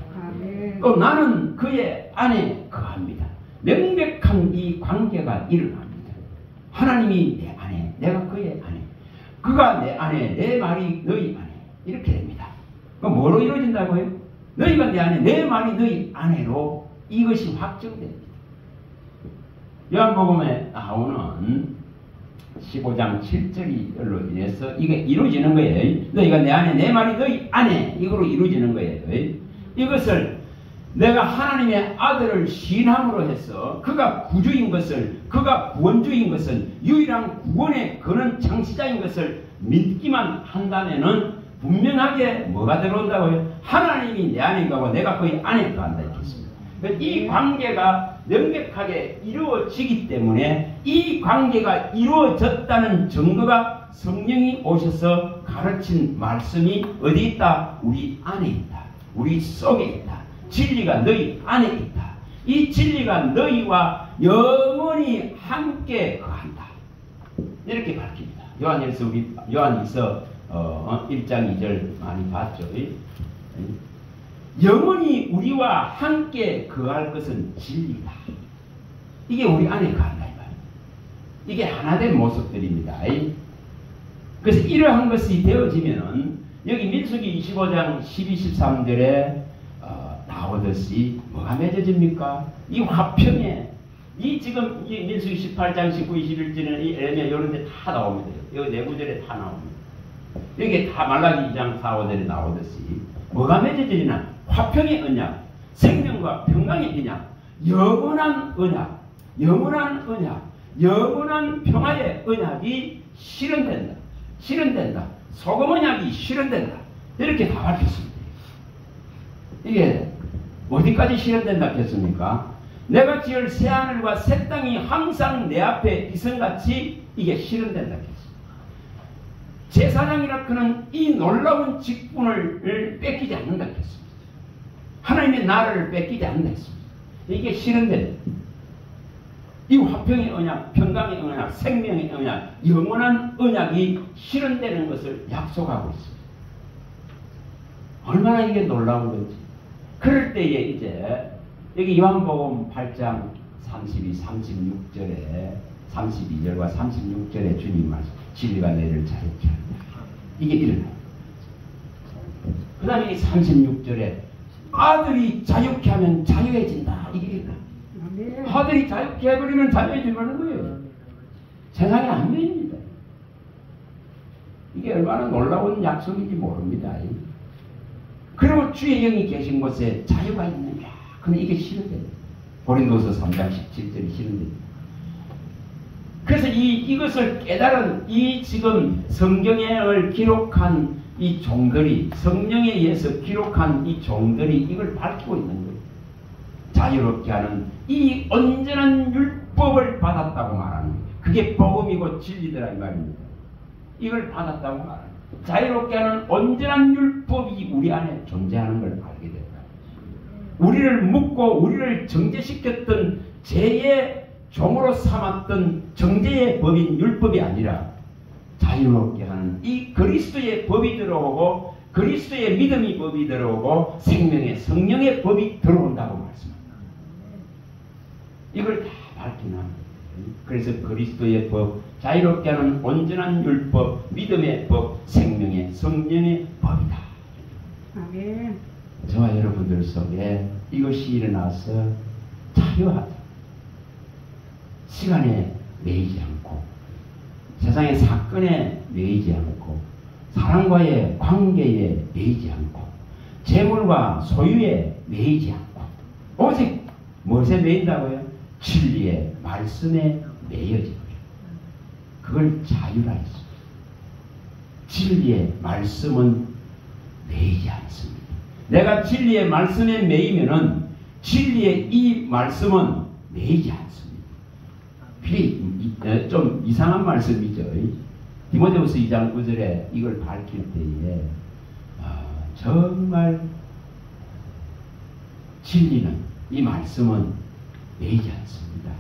또 나는 그의 안에 거합니다. 명백한 이 관계가 일어납니다. 하나님이 내 안에, 내가 그의 안에, 그가 내 안에, 내 말이 너희 안에 이렇게 됩니다. 그럼 뭐로 이루어진다고요? 너희가 내 안에, 내 말이 너희 안에로 이것이 확정됩니다. 요한복음에 나오는 15장 7절로 인해서 이게 이루어지는 거예요. 너희가 내 안에, 내 말이 너희 안에 이거로 이루어지는 거예요. 이것을 내가 하나님의 아들을 신함으로 해서 그가 구주인 것을, 그가 구원주인 것을, 유일한 구원의 그런 창시자인 것을 믿기만 한다면은 분명하게 뭐가 들어온다고요? 하나님이 내 안에 가고 내가 그의 안에 간다 했습니다. 이 관계가 명백하게 이루어지기 때문에 이 관계가 이루어졌다는 증거가 성령이 오셔서 가르친 말씀이 어디 있다? 우리 안에 있다. 우리 속에 있다. 진리가 너희 안에 있다. 이 진리가 너희와 영원히 함께 거한다. 이렇게 밝힙니다. 요한일서 우리 요한일서 1장 2절 많이 봤죠. 영원히 우리와 함께 거할 것은 진리다. 이게 우리 안에 거한다. 이게 하나된 모습들입니다. 그래서 이러한 것이 되어지면은 여기 민수기 25장 12, 13절에 나오듯이 뭐가 맺어집니까? 이 화평에 이 지금 이 민수기 18장 19, 21절에는 이 에레미야 이런 데 다 나옵니다. 여기 내구절에 다 나옵니다. 여기 다 말라기 2장 4, 5절에 나오듯이 뭐가 맺어지냐? 화평의 언약, 생명과 평강의 언약, 영원한 언약, 영원한 언약, 영원한 평화의 언약이 실현된다. 실현된다. 소금 언약이 실현된다. 이렇게 다 밝혔습니다. 이게 어디까지 실현된다 했습니까? 내가 지을 새하늘과 새 땅이 항상 내 앞에 이성같이 이게 실현된다 했습니다. 제사장이라 그는 이 놀라운 직분을 뺏기지 않는다 했습니다. 하나님의 나라를 뺏기지 않는다 했습니다. 이게 실현된다. 이 화평의 언약, 평강의 언약, 생명의 언약, 영원한 언약이 실현되는 것을 약속하고 있습니다. 얼마나 이게 놀라운 건지. 그럴 때에 이제 여기 요한복음 8장 32, 36절에 32절과 36절에 주님 말씀 진리가 너희를 자유케 한다. 이게 일어나요. 그 다음에 36절에 아들이 자유케 하면 자유해진다. 이게 일어나요. 아들이 자유케 해버리면 자유해지는 거예요. 세상에 안 됩니다. 이게 얼마나 놀라운 약속인지 모릅니다. 그리고 주의 영이 계신 곳에 자유가 있느냐. 그럼 이게 실현돼요. 고린도서 3장 17절이 실현됩니다. 그래서 이것을 깨달은 이 지금 성경을 기록한 이 종들이, 성령에 의해서 기록한 이 종들이 이걸 밝히고 있는 거예요. 자유롭게 하는 이 온전한 율법을 받았다고 말하는 거예요. 그게 복음이고 진리더라 이 말입니다. 이걸 받았다고 말하는 거예요. 자유롭게 하는 온전한 율법이 우리 안에 존재하는 걸 알게 된다. 우리를 묶고 우리를 정죄시켰던 죄의 종으로 삼았던 정죄의 법인 율법이 아니라 자유롭게 하는 이 그리스도의 법이 들어오고 그리스도의 믿음의 법이 들어오고 생명의 성령의 법이 들어온다고 말씀합니다. 이걸 다 밝히는 거예요. 그래서 그리스도의 법, 자유롭게 하는 온전한 율법, 믿음의 법, 생명의 성령의 법이다. 아멘. 저와 여러분들 속에 이것이 일어나서 자유하다. 시간에 매이지 않고 세상의 사건에 매이지 않고 사람과의 관계에 매이지 않고 재물과 소유에 매이지 않고 오직 무엇에 매인다고요? 진리의 말씀에 매여지고 그걸 자유라 했습니다. 진리의 말씀은 매이지 않습니다. 내가 진리의 말씀에 매이면은 진리의 이 말씀은 매이지 않습니다. 좀 이상한 말씀이죠. 디모데후서 2장 9절에 이걸 밝힐 때에 정말 진리는 이 말씀은 매이지 않습니다.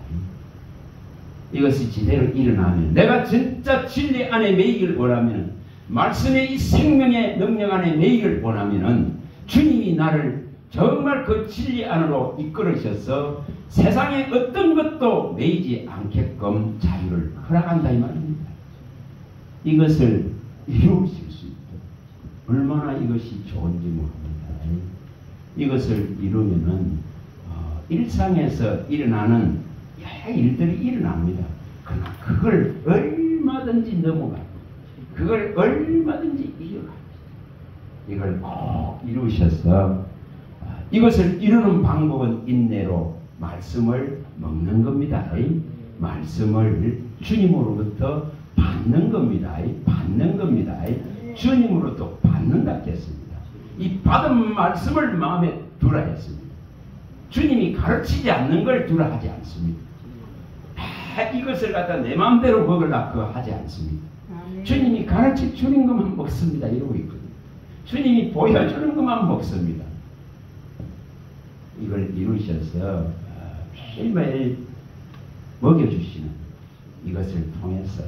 이것이 제대로 일어나면 내가 진짜 진리 안에 매이기를 원하면 말씀의 이 생명의 능력 안에 매이기를 원하면 주님이 나를 정말 그 진리 안으로 이끌으셔서 세상의 어떤 것도 매이지 않게끔 자유를 허락한다 이 말입니다. 이것을 이루실 수 있다. 얼마나 이것이 좋은지 모릅니다. 이것을 이루면은 일상에서 일어나는 여러 일들이 일어납니다. 그러나 그걸 얼마든지 넘어갑니다. 그걸 얼마든지 이겨갑니다. 이걸 꼭 이루셔서 이것을 이루는 방법은 인내로 말씀을 먹는 겁니다. 말씀을 주님으로부터 받는 겁니다. 받는 겁니다. 주님으로부터 받는다 했습니다. 이 받은 말씀을 마음에 두라 했습니다. 주님이 가르치지 않는 걸 두라 하지 않습니다. 이것을 갖다 내 마음대로 먹으려고 그거 하지 않습니다. 주님이 가르쳐 주는 것만 먹습니다. 이러고 있거든요. 주님이 보여주는 것만 먹습니다. 이걸 이루셔서 매일매일 먹여주시는 이것을 통해서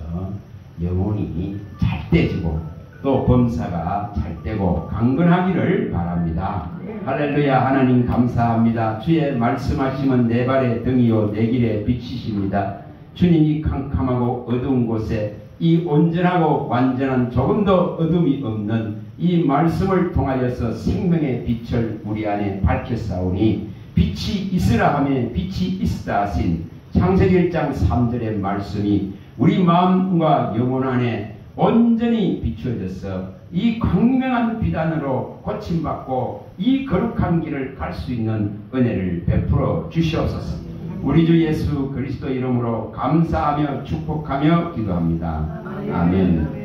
영혼이 잘 떼지고 또 범사가 잘 떼고 강건하기를 바랍니다. 할렐루야. 하나님 감사합니다. 주의 말씀하심은 내 발의 등이요 내 길의 빛이십니다. 주님이 캄캄하고 어두운 곳에 이 온전하고 완전한 조금도 어둠이 없는 이 말씀을 통하여서 생명의 빛을 우리 안에 밝혔사오니 빛이 있으라 하면 빛이 있다 하신 창세기 1장 3절의 말씀이 우리 마음과 영혼 안에 온전히 비추어져서 이 광명한 비단으로 고침받고 이 거룩한 길을 갈 수 있는 은혜를 베풀어 주시옵소서. 우리 주 예수 그리스도 이름으로 감사하며 축복하며 기도합니다. 아멘.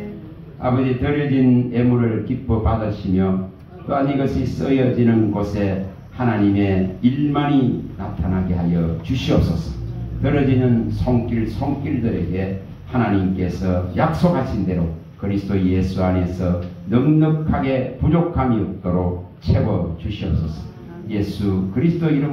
아버지, 드려진 예물을 기뻐 받으시며 또한 이것이 쓰여지는 곳에 하나님의 일만이 나타나게 하여 주시옵소서. 드려지는 손길들에게 하나님께서 약속하신 대로 그리스도 예수 안에서 넉넉하게 부족함이 없도록 채워 주시옵소서. 예수 그리스도 이름